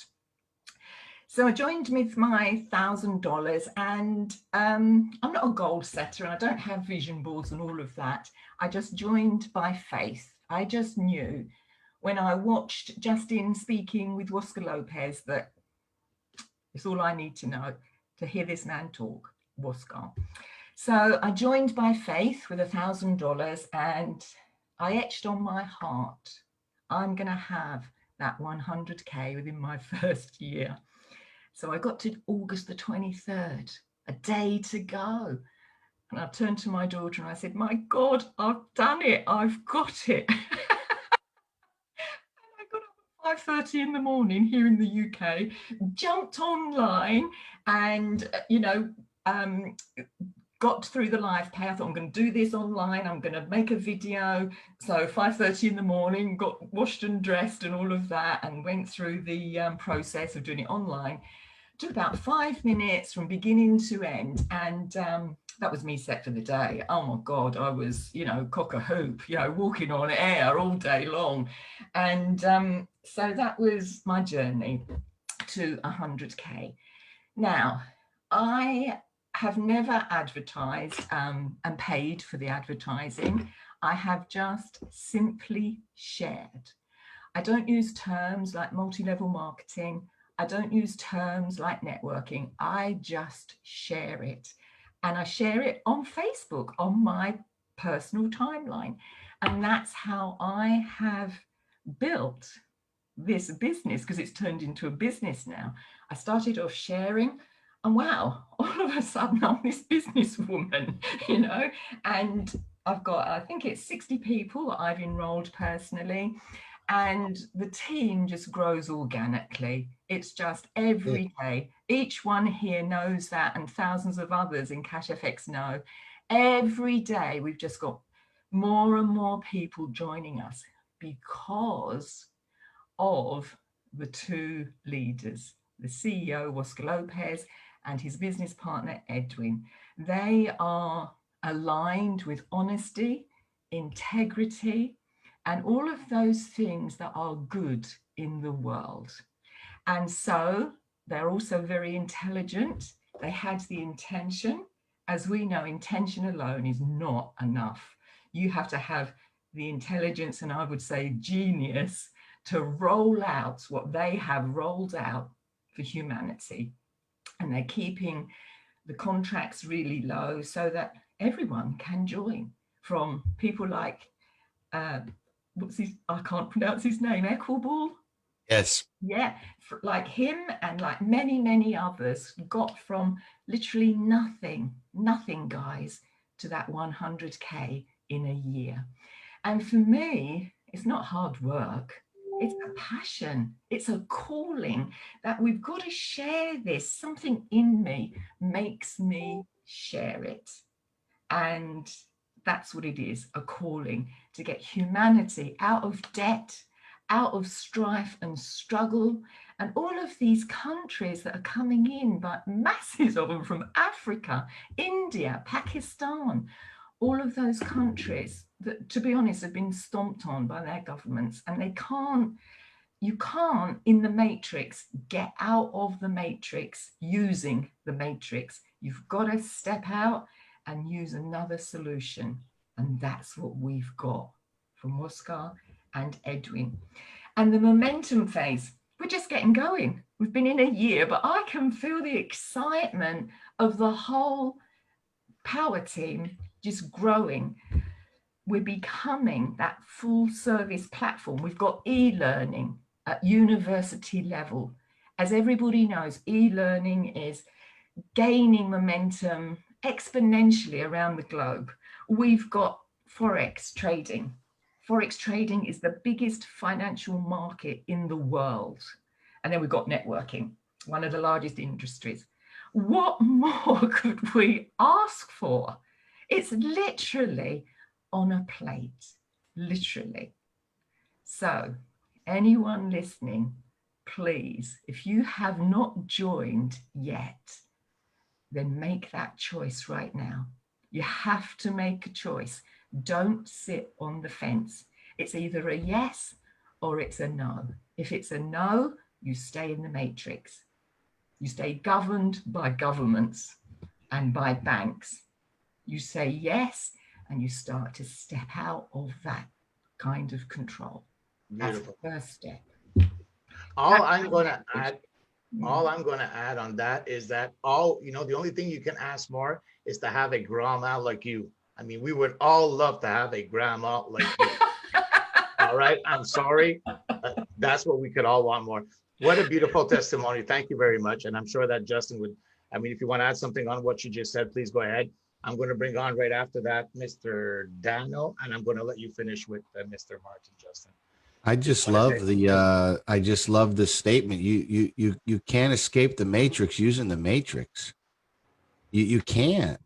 So I joined with my $1,000, and I'm not a goal setter and I don't have vision boards and all of that. I just joined by faith. I just knew when I watched Justin speaking with Oscar Lopez that it's all I need to know to hear this man talk, Oscar. So I joined by faith with $1,000, and I etched on my heart, I'm going to have that 100K within my first year. So I got to August the 23rd, a day to go. And I turned to my daughter and I said, my God, I've done it. I've got it. And I got up at 5:30 in the morning here in the UK, jumped online and, you know, got through the live pay. I thought, I'm going to do this online. I'm going to make a video. So 5:30 in the morning, got washed and dressed and all of that, and went through the process of doing it online. Took about 5 minutes from beginning to end. And that was me set for the day. Oh my God, I was, you know, cock a hoop, you know, walking on air all day long. And so that was my journey to 100K. Now, I have never advertised and paid for the advertising. I have just simply shared. I don't use terms like multi-level marketing. I don't use terms like networking. I just share it. And I share it on Facebook, on my personal timeline. And that's how I have built this business, because it's turned into a business now. I started off sharing, and wow, all of a sudden I'm this businesswoman, you know, and I've got, I think it's 60 people that I've enrolled personally, and the team just grows organically. It's just every day. Each one here knows that, and thousands of others in CashFX know. Every day we've just got more and more people joining us because of the two leaders, the CEO, Oscar Lopez, and his business partner, Edwin. They are aligned with honesty, integrity, and all of those things that are good in the world. And so they're also very intelligent. They had the intention. As we know, intention alone is not enough. You have to have the intelligence, and I would say genius, to roll out what they have rolled out for humanity. And they're keeping the contracts really low so that everyone can join, from people like, I can't pronounce his name, Equable? Yes. Yeah, like him and like many, many others got from literally nothing, guys, to that 100K in a year. And for me, it's not hard work. It's a passion. It's a calling that we've got to share this. Something in me makes me share it. And that's what it is, a calling to get humanity out of debt, out of strife and struggle, and all of these countries that are coming in, but masses of them from Africa, India, Pakistan, all of those countries that, to be honest, have been stomped on by their governments, and you can't in the matrix get out of the matrix using the matrix. You've got to step out and use another solution. And that's what we've got from Oscar and Edwin. And the momentum phase, we're just getting going. We've been in a year, but I can feel the excitement of the whole power team just growing. We're becoming that full service platform. We've got e-learning at university level. As everybody knows, e-learning is gaining momentum exponentially around the globe. We've got Forex trading. Forex trading is the biggest financial market in the world. And then we've got networking, one of the largest industries. What more could we ask for? It's literally on a plate, literally. So anyone listening, please, if you have not joined yet, then make that choice right now. You have to make a choice. Don't sit on the fence. It's either a yes or it's a no. If it's a no, you stay in the matrix. You stay governed by governments and by banks. You say yes, and you start to step out of that kind of control. Beautiful. That's the first step. All I'm going to add on that is that the only thing you can ask more is to have a grandma like you. I mean, we would all love to have a grandma like you. All right. I'm sorry. That's what we could all want more. What a beautiful testimony. Thank you very much. And I'm sure that Justin would, I mean, if you want to add something on what you just said, please go ahead. I'm going to bring on right after that, Mr. Dano, and I'm going to let you finish with Mr. Martin, Justin. I just love the statement. You can't escape the matrix using the matrix. You can't.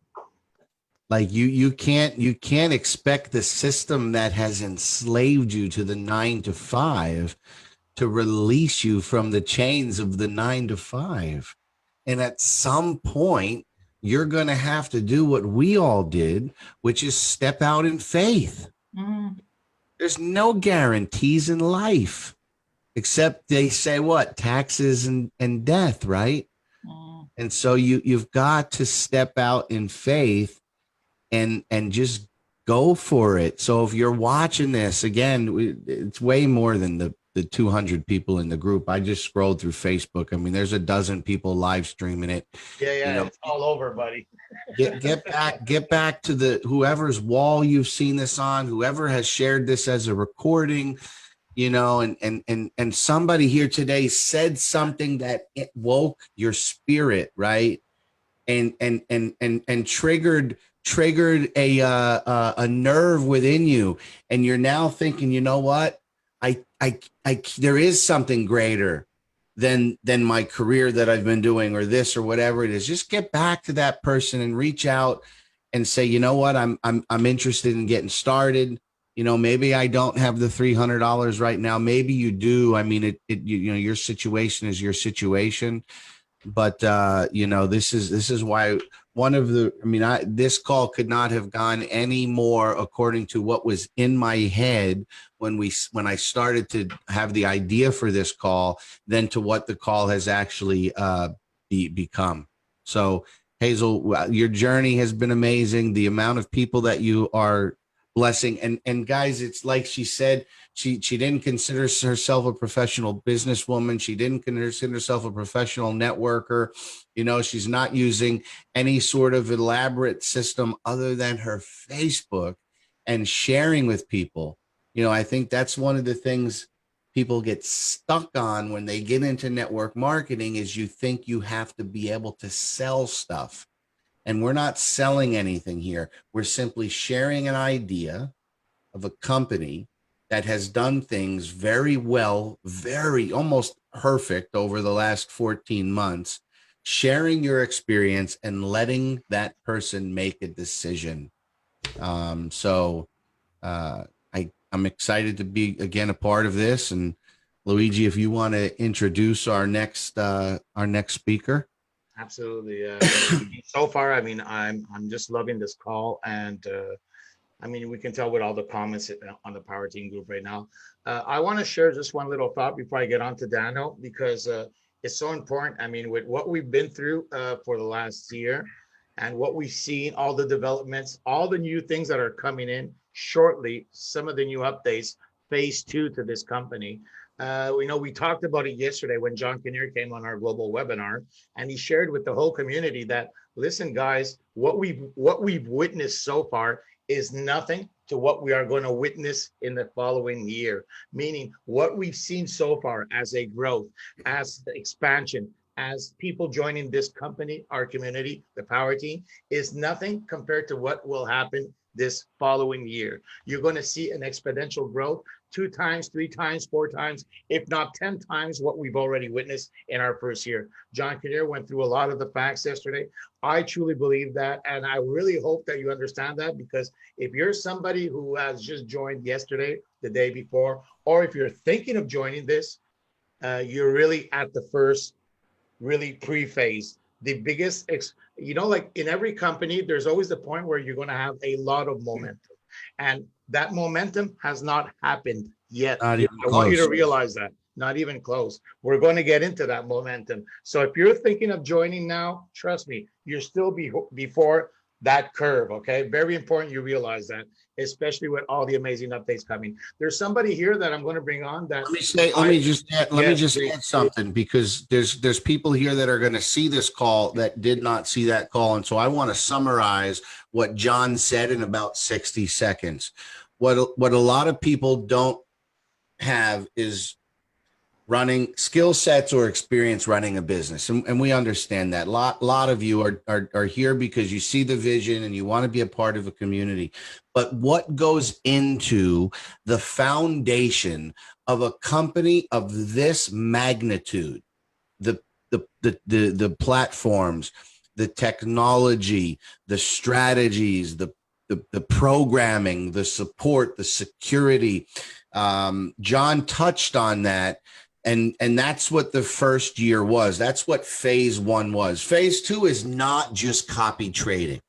Like you can't expect the system that has enslaved you to the 9 to 5 to release you from the chains of the 9 to 5. And at some point, you're going to have to do what we all did, which is step out in faith. Mm. There's no guarantees in life, except they say what? Taxes and death, right? Mm. And so you've got to step out in faith and just go for it. So if you're watching this, again, it's way more than the 200 people in the group. I just scrolled through Facebook. I mean, there's a dozen people live streaming it. Yeah, it's all over, buddy. get back to the whoever's wall you've seen this on, whoever has shared this as a recording, and somebody here today said something that it woke your spirit, right? And triggered a nerve within you, and you're now thinking, you know what? There is something greater than my career that I've been doing, or this, or whatever it is. Just get back to that person and reach out and say, you know what? I'm interested in getting started. Maybe I don't have the $300 right now. Maybe you do. I mean, your situation is your situation. But this is why this call could not have gone any more according to what was in my head when I started to have the idea for this call than to what the call has actually become. So Hazel, your journey has been amazing. The amount of people that you are blessing, and guys, it's like she said, she didn't consider herself a professional businesswoman. She didn't consider herself a professional networker. She's not using any sort of elaborate system other than her Facebook and sharing with people. I think that's one of the things people get stuck on when they get into network marketing is you think you have to be able to sell stuff. And we're not selling anything here. We're simply sharing an idea of a company that has done things very well, very almost perfect over the last 14 months, sharing your experience and letting that person make a decision. I'm excited to be again a part of this. And Luigi, if you want to introduce our next speaker. Absolutely. So far, I mean, I'm just loving this call, and I mean, we can tell with all the comments on the Power Team group right now. I want to share just one little thought before I get on to Dano, because it's so important. I mean, with what we've been through for the last year and what we've seen, all the developments, all the new things that are coming in shortly, some of the new updates, phase 2 to this company. We talked about it yesterday when John Kinnear came on our global webinar, and he shared with the whole community that, listen, guys, what we've witnessed so far is nothing to what we are going to witness in the following year. Meaning what we've seen so far as a growth, as the expansion, as people joining this company, our community, the Power Team, is nothing compared to what will happen this following year. You're going to see an exponential growth 2 times, 3 times, 4 times, if not 10 times what we've already witnessed in our first year. John Kinnear went through a lot of the facts yesterday. I truly believe that, and I really hope that you understand that, because if you're somebody who has just joined yesterday, the day before, or if you're thinking of joining this, you're really at the first really pre-phase. The biggest, like in every company, there's always the point where you're going to have a lot of momentum. And that momentum has not happened yet. Not even I want you to close. realize that. Not even close. We're going to get into that momentum. So if you're thinking of joining now, trust me, you're still before that curve, okay? Very important you realize that, especially with all the amazing updates coming. There's somebody here that I'm going to bring on that. Let me just add something, because there's people here that are going to see this call that did not see that call. And so I want to summarize what John said in about 60 seconds. What a lot of people don't have is running skill sets or experience running a business. And we understand that. A lot of you are here because you see the vision and you want to be a part of a community. But what goes into the foundation of a company of this magnitude, the platforms, the technology, the strategies, the programming, the support, the security. John touched on that. And that's what the first year was. That's what phase 1 was. Phase 2 is not just copy trading.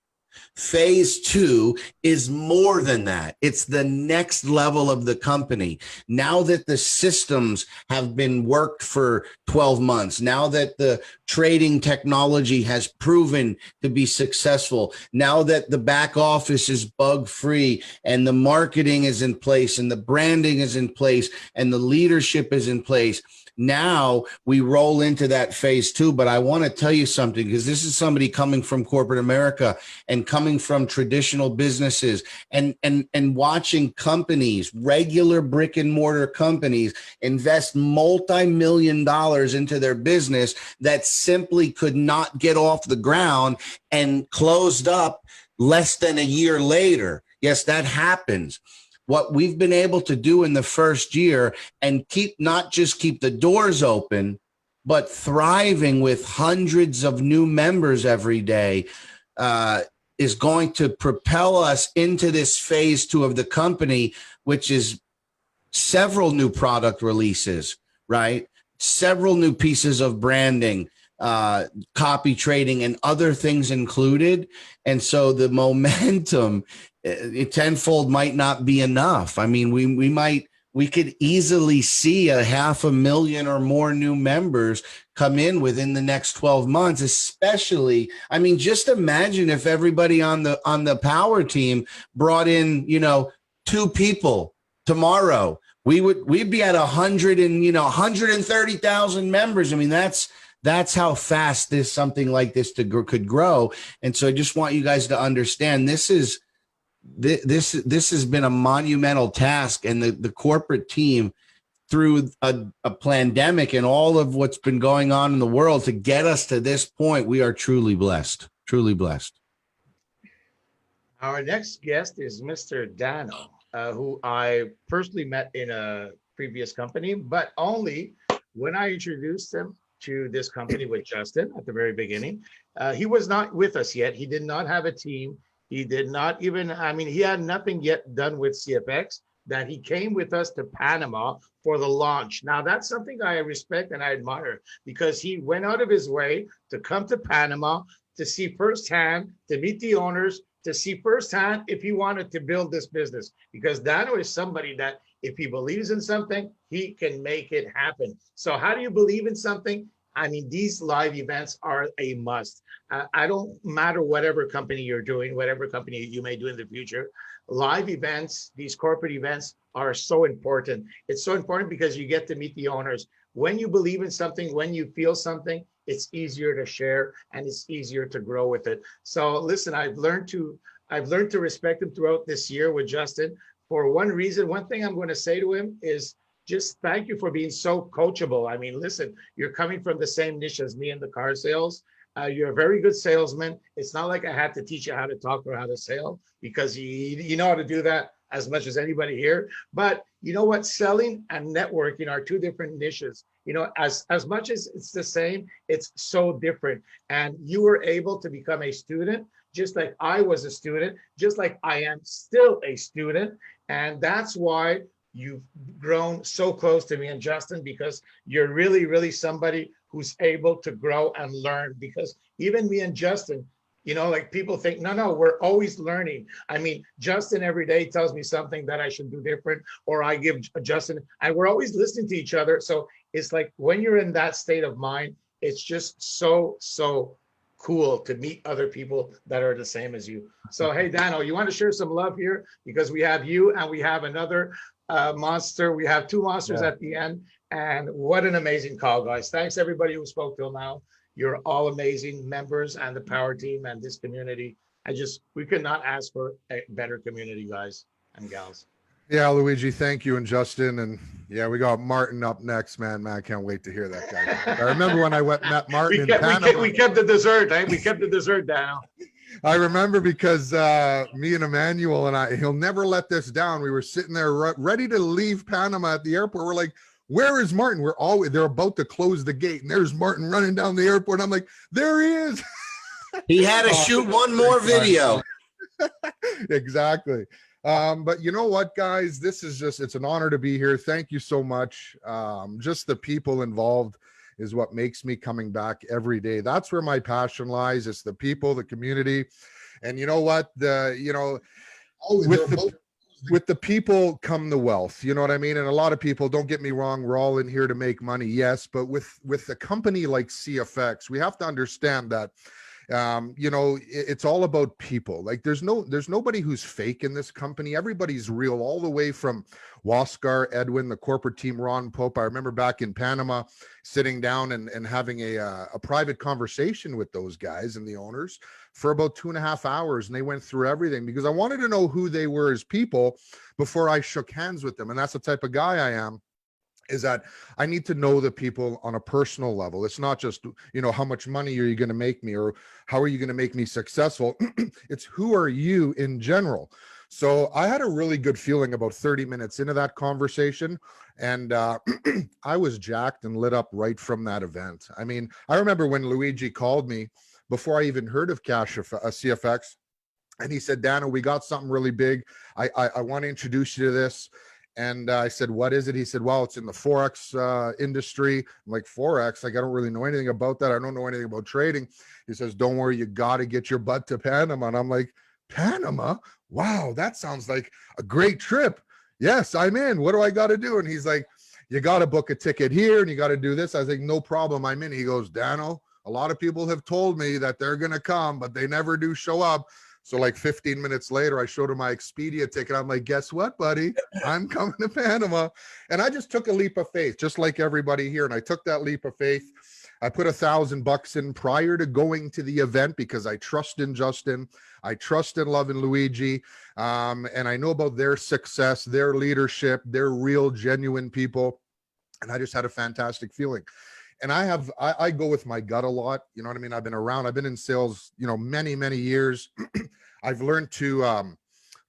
Phase 2 is more than that. It's the next level of the company. Now that the systems have been worked for 12 months, now that the trading technology has proven to be successful, now that the back office is bug free and the marketing is in place and the branding is in place and the leadership is in place, now we roll into that phase 2. But I want to tell you something, because this is somebody coming from corporate America and coming from traditional businesses and watching companies, regular brick and mortar companies, invest multi-million dollars into their business that simply could not get off the ground and closed up less than a year later. Yes, that happens. What we've been able to do in the first year and not just keep the doors open, but thriving with hundreds of new members every day is going to propel us into this phase 2 of the company, which is several new product releases, right? Several new pieces of branding, copy trading, and other things included. And so the momentum, tenfold might not be enough. I mean, we could easily see 500,000 or more new members come in within the next 12 months, especially, I mean, just imagine if everybody on the power team brought in, 2 people tomorrow, we'd be at 130,000 members. I mean, that's how fast something like this could grow. And so I just want you guys to understand this has been a monumental task, and the corporate team, through a pandemic and all of what's been going on in the world to get us to this point, we are truly blessed. Our next guest is Mr. Dano, who I personally met in a previous company, but only when I introduced him to this company with Justin at the very beginning. He was not with us yet. He did not have a team. He did not even, he had nothing yet done with CFX, that he came with us to Panama for the launch. Now, that's something I respect and I admire, because he went out of his way to come to Panama to see firsthand, to meet the owners, to see firsthand if he wanted to build this business. Because Dano is somebody that if he believes in something, he can make it happen. So how do you believe in something? These live events are a must. I don't matter whatever company you're doing, whatever company you may do in the future, live events, these corporate events are so important. It's so important because you get to meet the owners. When you believe in something, when you feel something, it's easier to share and it's easier to grow with it. So listen, I've learned to respect him throughout this year with Justin for one reason. One thing I'm going to say to him is, just thank you for being so coachable. Listen, you're coming from the same niche as me in the car sales. You're a very good salesman. It's not like I had to teach you how to talk or how to sell, because you know how to do that as much as anybody here. But you know what? Selling and networking are two different niches. You know, as much as it's the same, it's so different. And you were able to become a student, just like I was a student, just like I am still a student. And that's why you've grown so close to me and Justin, because you're really, really somebody who's able to grow and learn. Because even me and Justin, you know, like people think, no, we're always learning. I mean, Justin every day tells me something that I should do different, or I give Justin, and we're always listening to each other. So it's like when you're in that state of mind, it's just so cool to meet other people that are the same as you. So, hey, Dano, you want to share some love here? Because we have you and we have another monster. We have two monsters at the end. And what an amazing call, guys. Thanks everybody who spoke till now. You're all amazing members and the Power Team and this community. We could not ask for a better community, guys and gals. Yeah, Luigi, thank you. And Justin, and yeah, we got Martin up next, man. I can't wait to hear that guy. I remember when I went and met Martin in Panama. We kept the dessert, eh? We kept the dessert, Dano. I remember because me and Emmanuel and he'll never let this down. We were sitting there ready to leave Panama at the airport. We're like, where is Martin? They're about to close the gate, and there's Martin running down the airport. I'm like, there he is. He had to shoot one more video. Exactly. But you know what, guys, it's an honor to be here. Thank you so much. Just the people involved is what makes me coming back every day. That's where my passion lies. It's the people, the community. And you know what, with the people come the wealth, you know what I mean? And a lot of people, don't get me wrong, we're all in here to make money. Yes. But with a company like CFX, we have to understand that it's all about people. Like there's nobody who's fake in this company. Everybody's real, all the way from Waskar, Edwin, the corporate team, Ron Pope. I remember back in Panama sitting down and having a private conversation with those guys and the owners for about 2.5 hours. And they went through everything because I wanted to know who they were as people before I shook hands with them. And that's the type of guy I am. Is that I need to know the people on a personal level. It's not just, how much money are you going to make me or how are you going to make me successful? It's who are you in general? So I had a really good feeling about 30 minutes into that conversation. And I was jacked and lit up right from that event. I mean, I remember when Luigi called me before I even heard of CFX. And he said, Dano, we got something really big. I want to introduce you to this. And I said, what is it? He said, well, it's in the Forex industry. I'm like, Forex? Like, I don't really know anything about that. I don't know anything about trading. He says, don't worry, you got to get your butt to Panama. And I'm like, Panama? Wow, that sounds like a great trip. Yes, I'm in. What do I got to do? And he's like, you got to book a ticket here and you got to do this. I was like, no problem, I'm in. He goes, Dano, a lot of people have told me that they're going to come, but they never do show up. So like 15 minutes later, I showed him my Expedia ticket. I'm like, guess what, buddy? I'm coming to Panama. And I just took a leap of faith, just like everybody here. And I took that leap of faith. I put $1,000 in prior to going to the event because I trust in Justin. I trust in Love and Luigi. And I know about their success, their leadership, they're real, genuine people. And I just had a fantastic feeling. And I go with my gut a lot. You know what I mean? I've been in sales, many, many years. I've learned to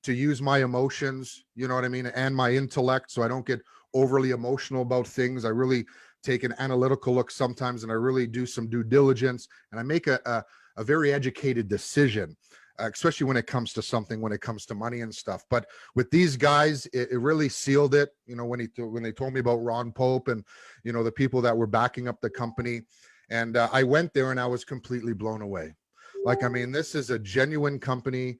use my emotions, you know what I mean? And my intellect. So I don't get overly emotional about things. I really take an analytical look sometimes, and I really do some due diligence, and I make a very educated decision, especially when it comes to money and stuff. But with these guys, it really sealed it. When they told me about Ron Pope and, the people that were backing up the company. And I went there and I was completely blown away. Like, I mean, this is a genuine company,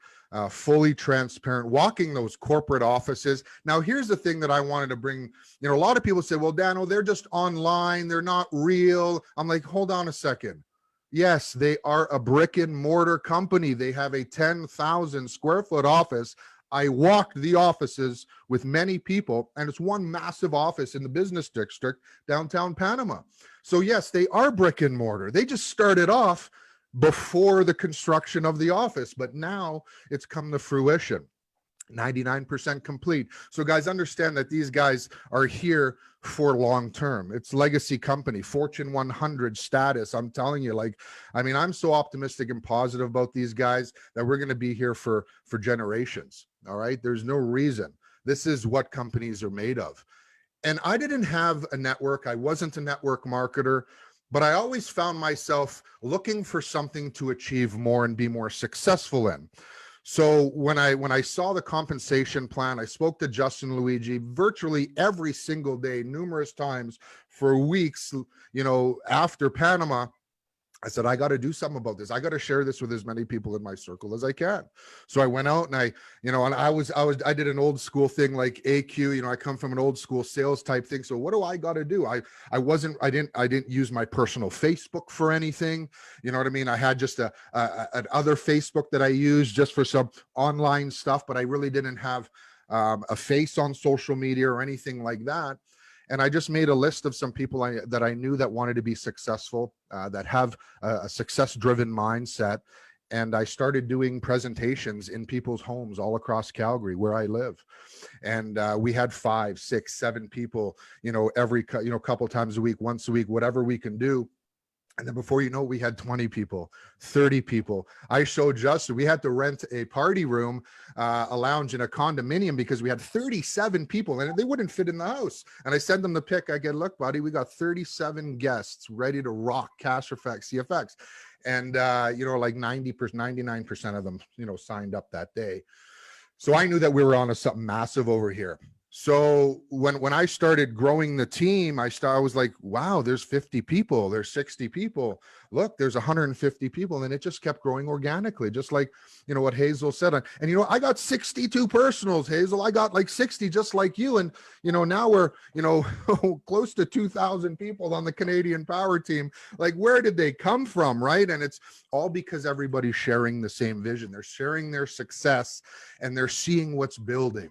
fully transparent, walking those corporate offices. Now, here's the thing that I wanted to bring, a lot of people say, well, Dano, they're just online. They're not real. I'm like, hold on a second. Yes, they are a brick and mortar company. They have a 10,000 square foot office. I walked the offices with many people, and it's one massive office in the business district, downtown Panama. So yes, they are brick and mortar. They just started off before the construction of the office, but now it's come to fruition. 99% complete. So guys, understand that these guys are here for long term. It's legacy company, Fortune 100 status. I'm telling you, like, I mean, I'm so optimistic and positive about these guys that we're going to be here for generations. All right. There's no reason. This is what companies are made of. And I didn't have a network. I wasn't a network marketer, but I always found myself looking for something to achieve more and be more successful in. So when I saw the compensation plan, I spoke to Justin Luigi virtually every single day, numerous times for weeks, you know, after Panama. I said, I got to do something about this. I got to share this with as many people in my circle as I can. So I went out and I did an old school thing like AQ, you know, I come from an old school sales type thing. So what do I got to do? I didn't use my personal Facebook for anything. You know what I mean? I had just an other Facebook that I used just for some online stuff, but I really didn't have a face on social media or anything like that. And I just made a list of some people that I knew that wanted to be successful, that have a success-driven mindset. And I started doing presentations in people's homes all across Calgary, where I live. And we had 5, 6, 7 people, you know, every couple times a week, once a week, whatever we can do. And then before you know, we had 20 people, 30 people. I showed Justin, we had to rent a party room, a lounge in a condominium because we had 37 people and they wouldn't fit in the house. And I sent them the pic. I get, look, buddy, we got 37 guests ready to rock Cash Effects, CFX. And, you know, like 90%, 99% of them, you know, signed up that day. So I knew that we were on to something massive over here. So when I started growing the team, I was like, wow, there's 50 people, there's 60 people. Look, there's 150 people. And it just kept growing organically, just like, you know, what Hazel said. And, you know, I got 62 personals, Hazel. I got like 60, just like you. And, you know, now we're, you know, close to 2,000 people on the Canadian Power Team. Like, where did they come from, right? And it's all because everybody's sharing the same vision. They're sharing their success and they're seeing what's building.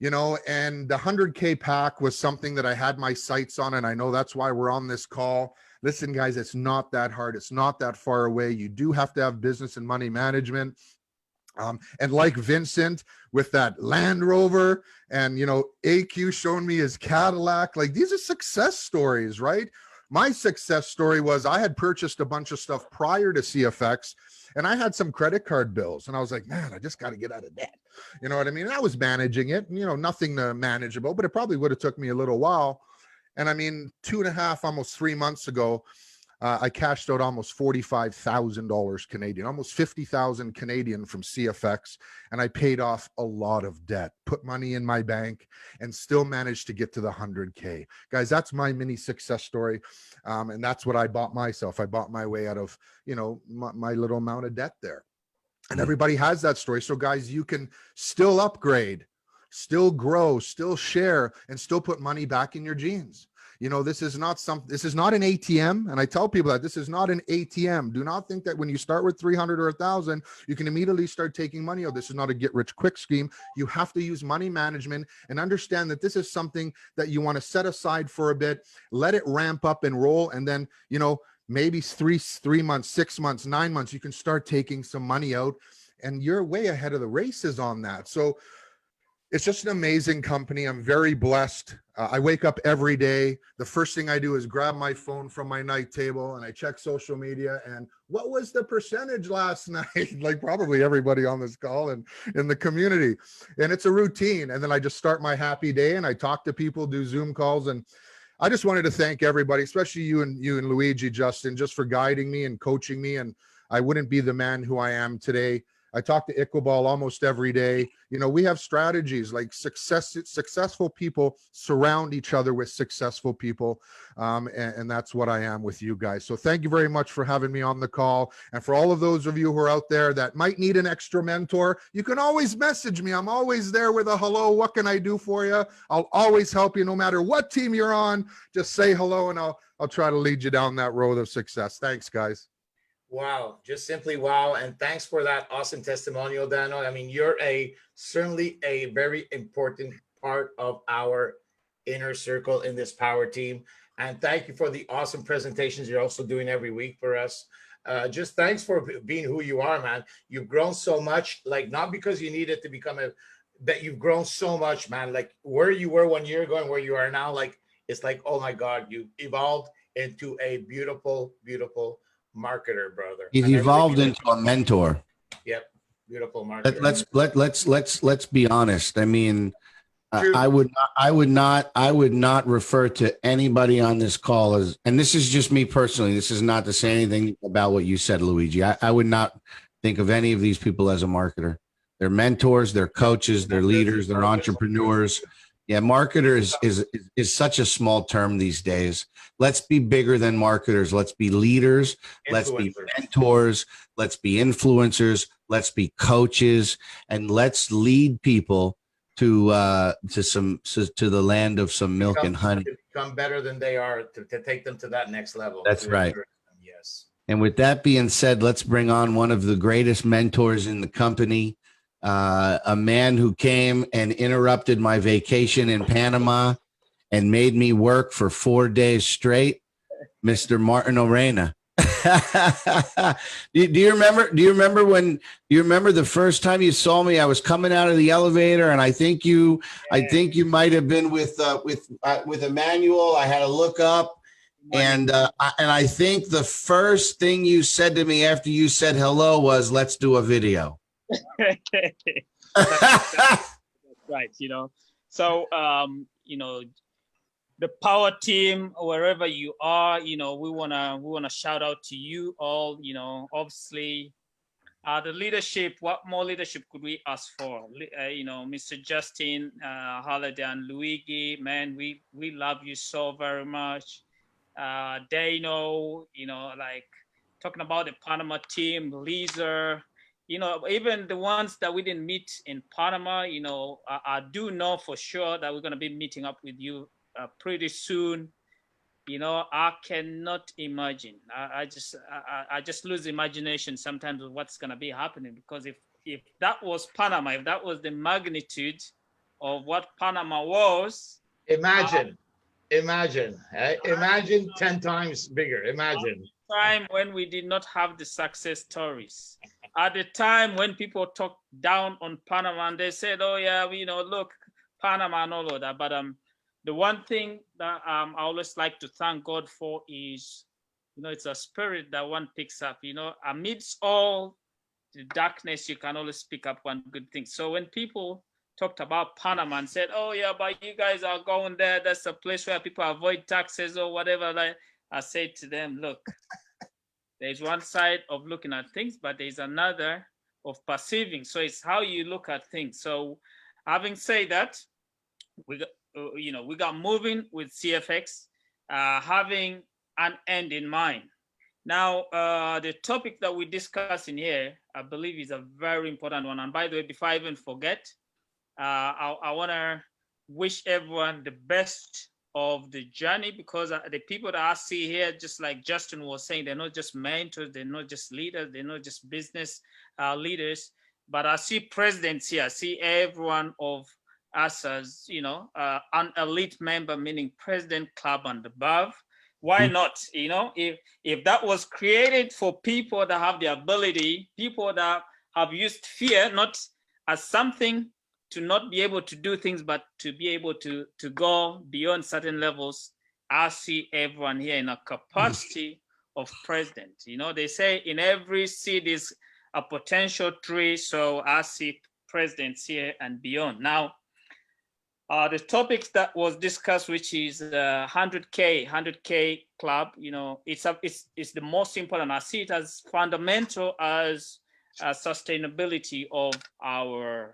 You know, and the 100K pack was something that I had my sights on, and I know that's why we're on this call. Listen, guys, it's not that hard. It's not that far away. You do have to have business and money management. And like Vincent with that Land Rover and, you know, AQ showing me his Cadillac, like these are success stories, right? My success story was I had purchased a bunch of stuff prior to CFX and I had some credit card bills and I was like, man, I just got to get out of debt. You know what I mean? And I was managing it, you know, nothing manageable, but it probably would have took me a little while. And I mean, 2.5, almost 3 months ago, I cashed out almost $45,000 Canadian, almost 50,000 Canadian from CFX. And I paid off a lot of debt, put money in my bank and still managed to get to the 100K. Guys, that's my mini success story. And that's what I bought myself. I bought my way out of, you know, my little amount of debt there. And everybody has that story. So guys, you can still upgrade, still grow, still share, and still put money back in your jeans. You know, this is not an ATM. And I tell people that this is not an ATM. Do not think that when you start with 300 or 1,000, you can immediately start taking money out. This is not a get rich quick scheme. You have to use money management and understand that this is something that you want to set aside for a bit, let it ramp up and roll. And then, you know, maybe 3 months, 6 months, 9 months, you can start taking some money out and you're way ahead of the races on that. So it's just an amazing company. I'm very blessed. I wake up every day. The first thing I do is grab my phone from my night table and I check social media. And what was the percentage last night? Like probably everybody on this call and in the community. And it's a routine. And then I just start my happy day and I talk to people, do Zoom calls. And I just wanted to thank everybody, especially you and Luigi, Justin, just for guiding me and coaching me. And I wouldn't be the man who I am today. I talk to Iqbal almost every day. You know, we have strategies like successful people surround each other with successful people. And that's what I am with you guys. So thank you very much for having me on the call. And for all of those of you who are out there that might need an extra mentor, you can always message me. I'm always there with a hello. What can I do for you? I'll always help you no matter what team you're on. Just say hello and I'll try to lead you down that road of success. Thanks, guys. Wow, just simply wow. And thanks for that awesome testimonial, Daniel. I mean, you're certainly a very important part of our inner circle in this power team. And thank you for the awesome presentations you're also doing every week for us. Just thanks for being who you are, man. You've grown so much, like not because you needed to become that you've grown so much, man. Like where you were 1 year ago and where you are now, like it's like, oh my God, you evolved into a beautiful, beautiful marketer, brother. He's And I really evolved mean into a mentor. yep, beautiful marketer. Let's be honest. I mean, True. I would not refer to anybody on this call as, and this is just me personally. This is not to say anything about what you said, Luigi. I would not think of any of these people as a marketer. They're mentors, they're coaches, they're leaders, they're entrepreneurs. Yeah, marketer is such a small term these days. Let's be bigger than marketers. Let's be leaders. Let's be mentors. Let's be influencers. Let's be coaches, and let's lead people to the land of some milk and honey. To become better than they are, to take them to that next level. That's right. Yes. And with that being said, let's bring on one of the greatest mentors in the company, a man who came and interrupted my vacation in Panama and made me work for 4 days straight, Mr. Martin Orena. Do you remember the first time you saw me? I was coming out of the elevator, and I think you might have been with Emmanuel. I had to look up, and I think the first thing you said to me after you said hello was, "Let's do a video." That's right. So the power team, wherever you are, we wanna shout out to you all. Obviously, the leadership. What more leadership could we ask for? Mr. Justin, Holiday, and Luigi, man, we love you so very much. Dano, like talking about the Panama team, Lisa. Even the ones that we didn't meet in Panama, I do know for sure that we're gonna be meeting up with you pretty soon. I cannot imagine. I just lose imagination sometimes of what's gonna be happening, because if that was Panama, if that was the magnitude of what Panama was, imagine 10 times bigger. Imagine time when we did not have the success stories, at the time when people talked down on Panama and they said, oh yeah, look, Panama and all of that. But the one thing that I always like to thank God for is, it's a spirit that one picks up. Amidst all the darkness, you can always pick up one good thing. So when people talked about Panama and said, oh yeah, but you guys are going there, that's a place where people avoid taxes or whatever, like, I said to them, look, there's one side of looking at things, but there's another of perceiving. So it's how you look at things. So having said that, we got moving with CFX, having an end in mind. Now, the topic that we discuss in here, I believe, is a very important one. And by the way, before I even forget, I want to wish everyone the best of the journey, because the people that I see here, just like Justin was saying, they're not just mentors, they're not just leaders, they're not just business leaders, but I see presidents here. I see everyone of us as, an elite member, meaning president club and above. Why not? If that was created for people that have the ability, people that have used fear not as something to not be able to do things, but to be able to go beyond certain levels, I see everyone here in a capacity of president. They say in every seed is a potential tree, so I see presidents here and beyond. Now, the topics that was discussed, which is 100K club, it's the most important. I see it as fundamental as sustainability of our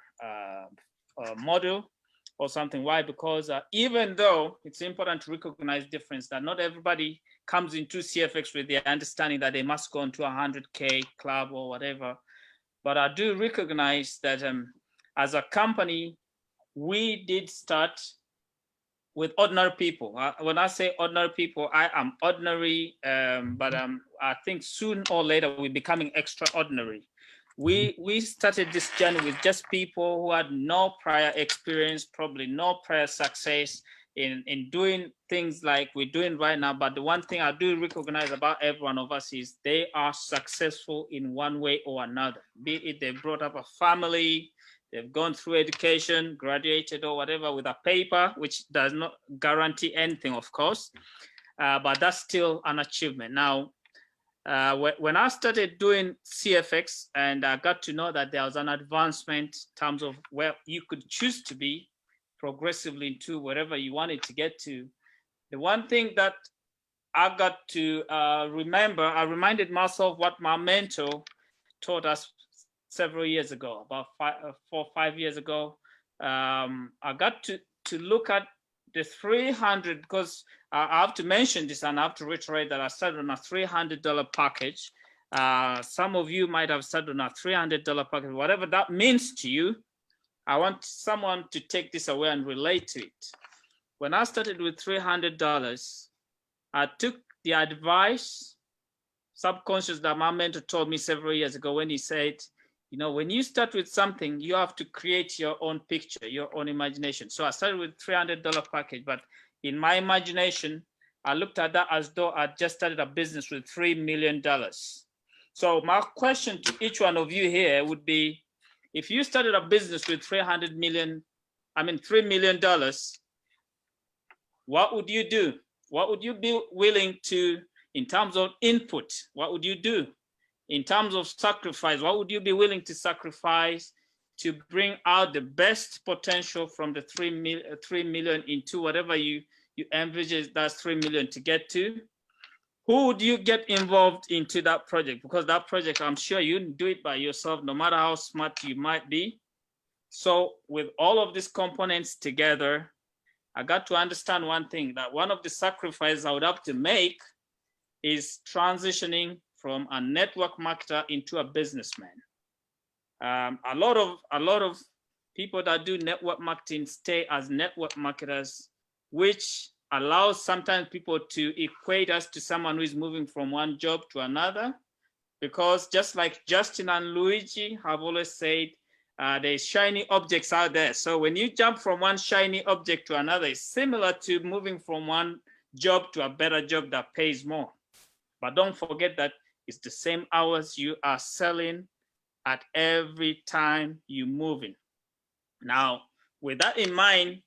model or something. Why? Because even though it's important to recognize difference, that not everybody comes into CFX with the understanding that they must go into 100K club or whatever, but I do recognize that as a company, we did start with ordinary people. When I say ordinary people, I am ordinary, but I think soon or later we're becoming extraordinary. We started this journey with just people who had no prior experience, probably no prior success in doing things like we're doing right now. But the one thing I do recognize about every one of us is they are successful in one way or another. Be it they brought up a family, They've gone through education, graduated or whatever with a paper, which does not guarantee anything, of course, but that's still an achievement. Now, when I started doing CFX and I got to know that there was an advancement in terms of where you could choose to be progressively into wherever you wanted to get to, the one thing that I got to remember, I reminded myself what my mentor taught us several years ago, about 4 or 5 years ago. I got to look at the 300, because I have to mention this and I have to reiterate that I started on a $300 package. Some of you might have started on a $300 package, whatever that means to you. I want someone to take this away and relate to it. When I started with $300, I took the advice, subconscious, that my mentor told me several years ago when he said, you know, when you start with something, you have to create your own picture, your own imagination. So I started with $300 package, but in my imagination, I looked at that as though I just started a business with $3 million. So my question to each one of you here would be, if you started a business with $3 million, what would you do? What would you be willing to, in terms of input, what would you do? In terms of sacrifice, what would you be willing to sacrifice to bring out the best potential from the 3 million into whatever you envisage that 3 million to get to? Who would you get involved into that project? Because that project, I'm sure you didn't do it by yourself, no matter how smart you might be. So with all of these components together, I got to understand one thing, that one of the sacrifices I would have to make is transitioning from a network marketer into a businessman. A lot of people that do network marketing stay as network marketers, which allows sometimes people to equate us to someone who is moving from one job to another. Because just like Justin and Luigi have always said, there's shiny objects out there. So when you jump from one shiny object to another, it's similar to moving from one job to a better job that pays more. But don't forget that it's the same hours you are selling at every time you're moving. Now, with that in mind,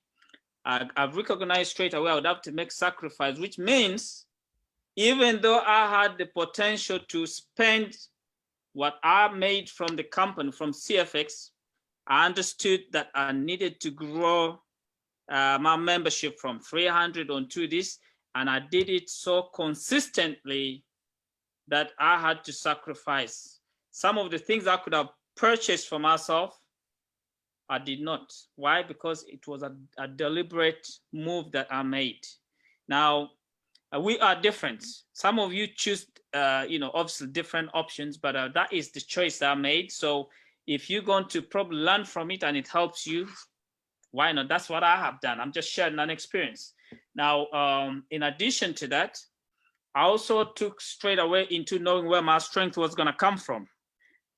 I've recognized straight away I would have to make sacrifice, which means even though I had the potential to spend what I made from the company, from CFX, I understood that I needed to grow my membership from 300 onto this, and I did it so consistently that I had to sacrifice. Some of the things I could have purchased for myself, I did not. Why? Because it was a deliberate move that I made. Now, we are different. Some of you choose, obviously different options, but that is the choice I made. So if you're going to probably learn from it and it helps you, why not? That's what I have done. I'm just sharing an experience. Now, in addition to that, I also took straight away into knowing where my strength was going to come from.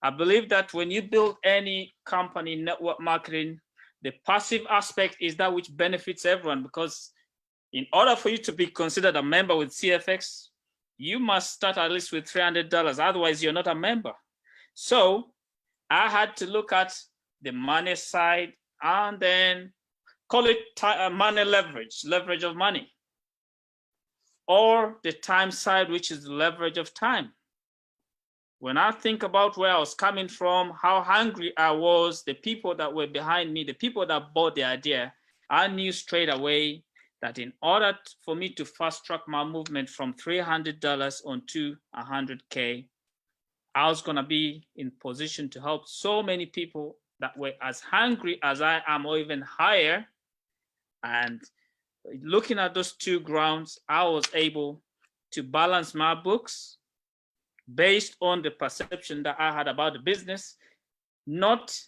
I believe that when you build any company, network marketing, the passive aspect is that which benefits everyone, because in order for you to be considered a member with CFX, you must start at least with $300. Otherwise, you're not a member. So I had to look at the money side and then call it money leverage of money, or the time side, which is the leverage of time. When I think about where I was coming from, how hungry I was, the people that were behind me, the people that bought the idea, I knew straight away that in order for me to fast track my movement from $300 onto 100K, I was going to be in position to help so many people that were as hungry as I am, or even higher. And looking at those two grounds, I was able to balance my books based on the perception that I had about the business, not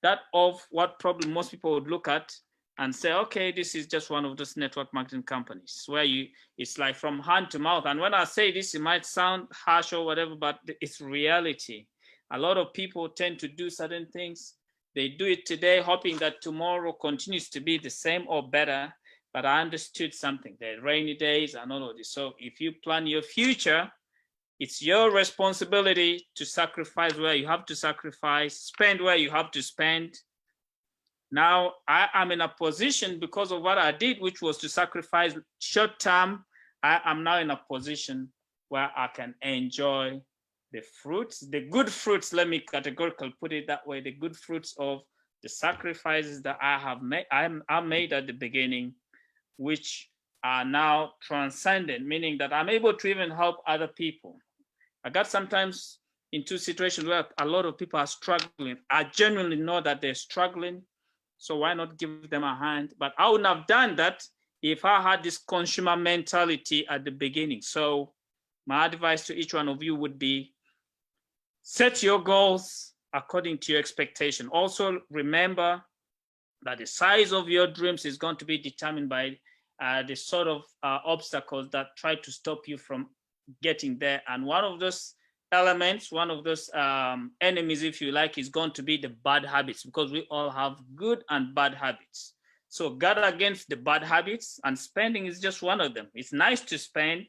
that of what probably most people would look at and say, okay, this is just one of those network marketing companies where it's like from hand to mouth. And when I say this, it might sound harsh or whatever, but it's reality. A lot of people tend to do certain things. They do it today, hoping that tomorrow continues to be the same or better. But I understood something, the rainy days and all of this. So if you plan your future, it's your responsibility to sacrifice where you have to sacrifice, spend where you have to spend, Now I am in a position because of what I did, which was to sacrifice short term. I am now in a position where I can enjoy the fruits, the good fruits, let me categorically put it that way, the good fruits of the sacrifices that I have made, I made at the beginning, which are now transcendent, meaning that I'm able to even help other people. I got sometimes into situations where a lot of people are struggling. I genuinely know that they're struggling, so why not give them a hand? But I wouldn't have done that if I had this consumer mentality at the beginning. So my advice to each one of you would be, set your goals according to your expectation. Also remember that the size of your dreams is going to be determined by the sort of obstacles that try to stop you from getting there. And one of those elements, one of those enemies, if you like, is going to be the bad habits, because we all have good and bad habits. So guard against the bad habits, and spending is just one of them. It's nice to spend,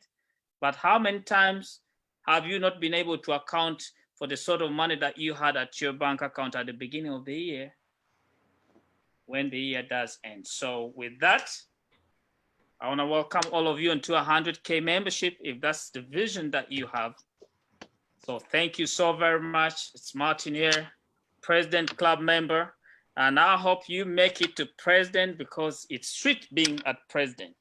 but how many times have you not been able to account for the sort of money that you had at your bank account at the beginning of the year when the year does end? So with that, I want to welcome all of you into 100K membership, if that's the vision that you have. So thank you so very much. It's Martin here, President Club member. And I hope you make it to president, because it's sweet being at president.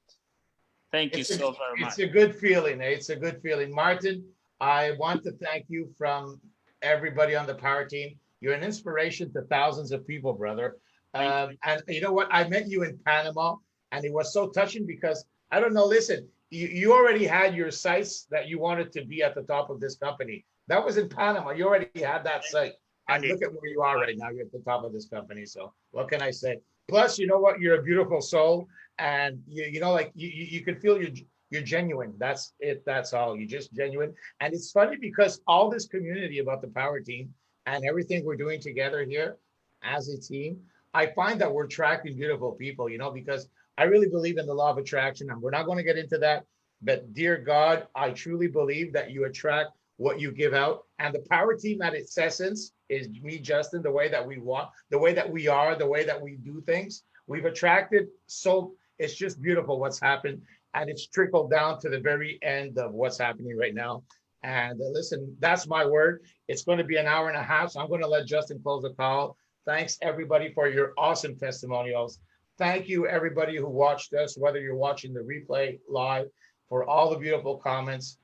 Thank you so very much. It's a good feeling. It's a good feeling. Martin, I want to thank you from everybody on the power team. You're an inspiration to thousands of people, brother. And you know what? I met you in Panama, and it was so touching because, I don't know, listen, you already had your sights that you wanted to be at the top of this company. That was in Panama. You already had that sight. And look at where you are right now. You're at the top of this company. So what can I say? Plus, you know what? You're a beautiful soul. And you know, like you can feel you're genuine. That's it. That's all. You're just genuine. And it's funny because all this community about the power team and everything we're doing together here as a team, I find that we're attracting beautiful people, you know, because I really believe in the law of attraction, and we're not going to get into that. But dear God, I truly believe that you attract what you give out. And the power team at its essence is me, Justin, the way that we want, the way that we are, the way that we do things. We've attracted, so it's just beautiful what's happened. And it's trickled down to the very end of what's happening right now. And listen, that's my word. It's going to be an hour and a half, so I'm going to let Justin close the call. Thanks, everybody, for your awesome testimonials. Thank you, everybody who watched us, whether you're watching the replay live, for all the beautiful comments.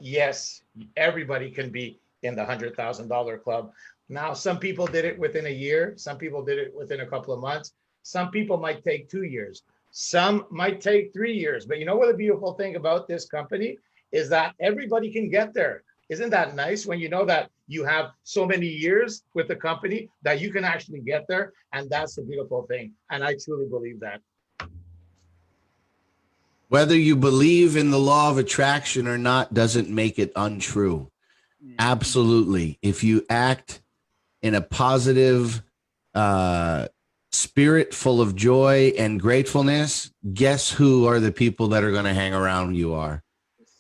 Yes, everybody can be in the $100,000 club. Now, some people did it within a year. Some people did it within a couple of months. Some people might take 2 years. Some might take 3 years. But you know what the beautiful thing about this company is that everybody can get there. Isn't that nice when you know that you have so many years with the company that you can actually get there? And that's the beautiful thing. And I truly believe that. Whether you believe in the law of attraction or not doesn't make it untrue. Absolutely. If you act in a positive spirit full of joy and gratefulness, guess who are the people that are going to hang around you are?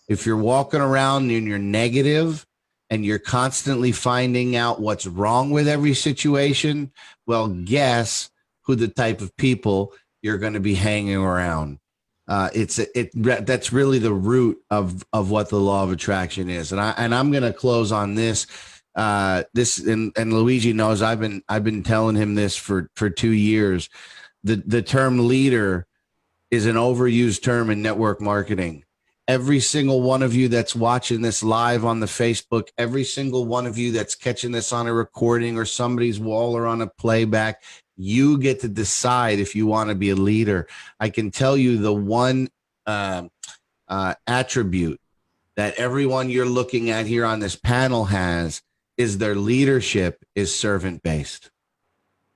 If you're walking around and you're negative and you're constantly finding out what's wrong with every situation, well, guess who the type of people you're going to be hanging around. That's really the root of what the law of attraction is. And I'm going to close on this. And Luigi knows I've been telling him this for 2 years. The term leader is an overused term in network marketing. Every single one of you that's watching this live on the Facebook, every single one of you that's catching this on a recording or somebody's wall or on a playback, you get to decide if you want to be a leader. I can tell you the one attribute that everyone you're looking at here on this panel has is their leadership is servant-based.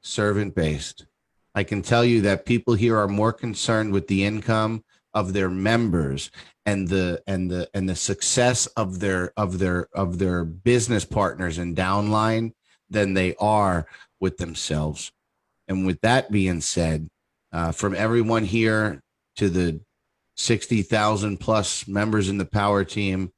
Servant-based. I can tell you that people here are more concerned with the income of their members and the success of their business partners and downline than they are with themselves. And with that being said, from everyone here to the 60,000 plus members in the power team,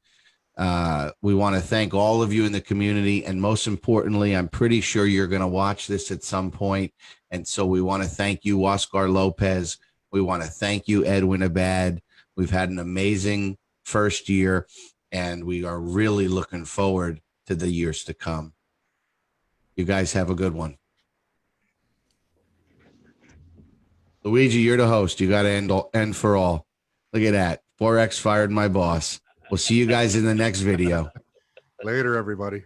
We want to thank all of you in the community. And most importantly, I'm pretty sure you're going to watch this at some point. And so we want to thank you, Oscar Lopez. We want to thank you, Edwin Abad. We've had an amazing first year, and we are really looking forward to the years to come. You guys have a good one. Luigi, you're the host. You got to end for all. Look at that. Forex fired my boss. We'll see you guys in the next video. Later, everybody.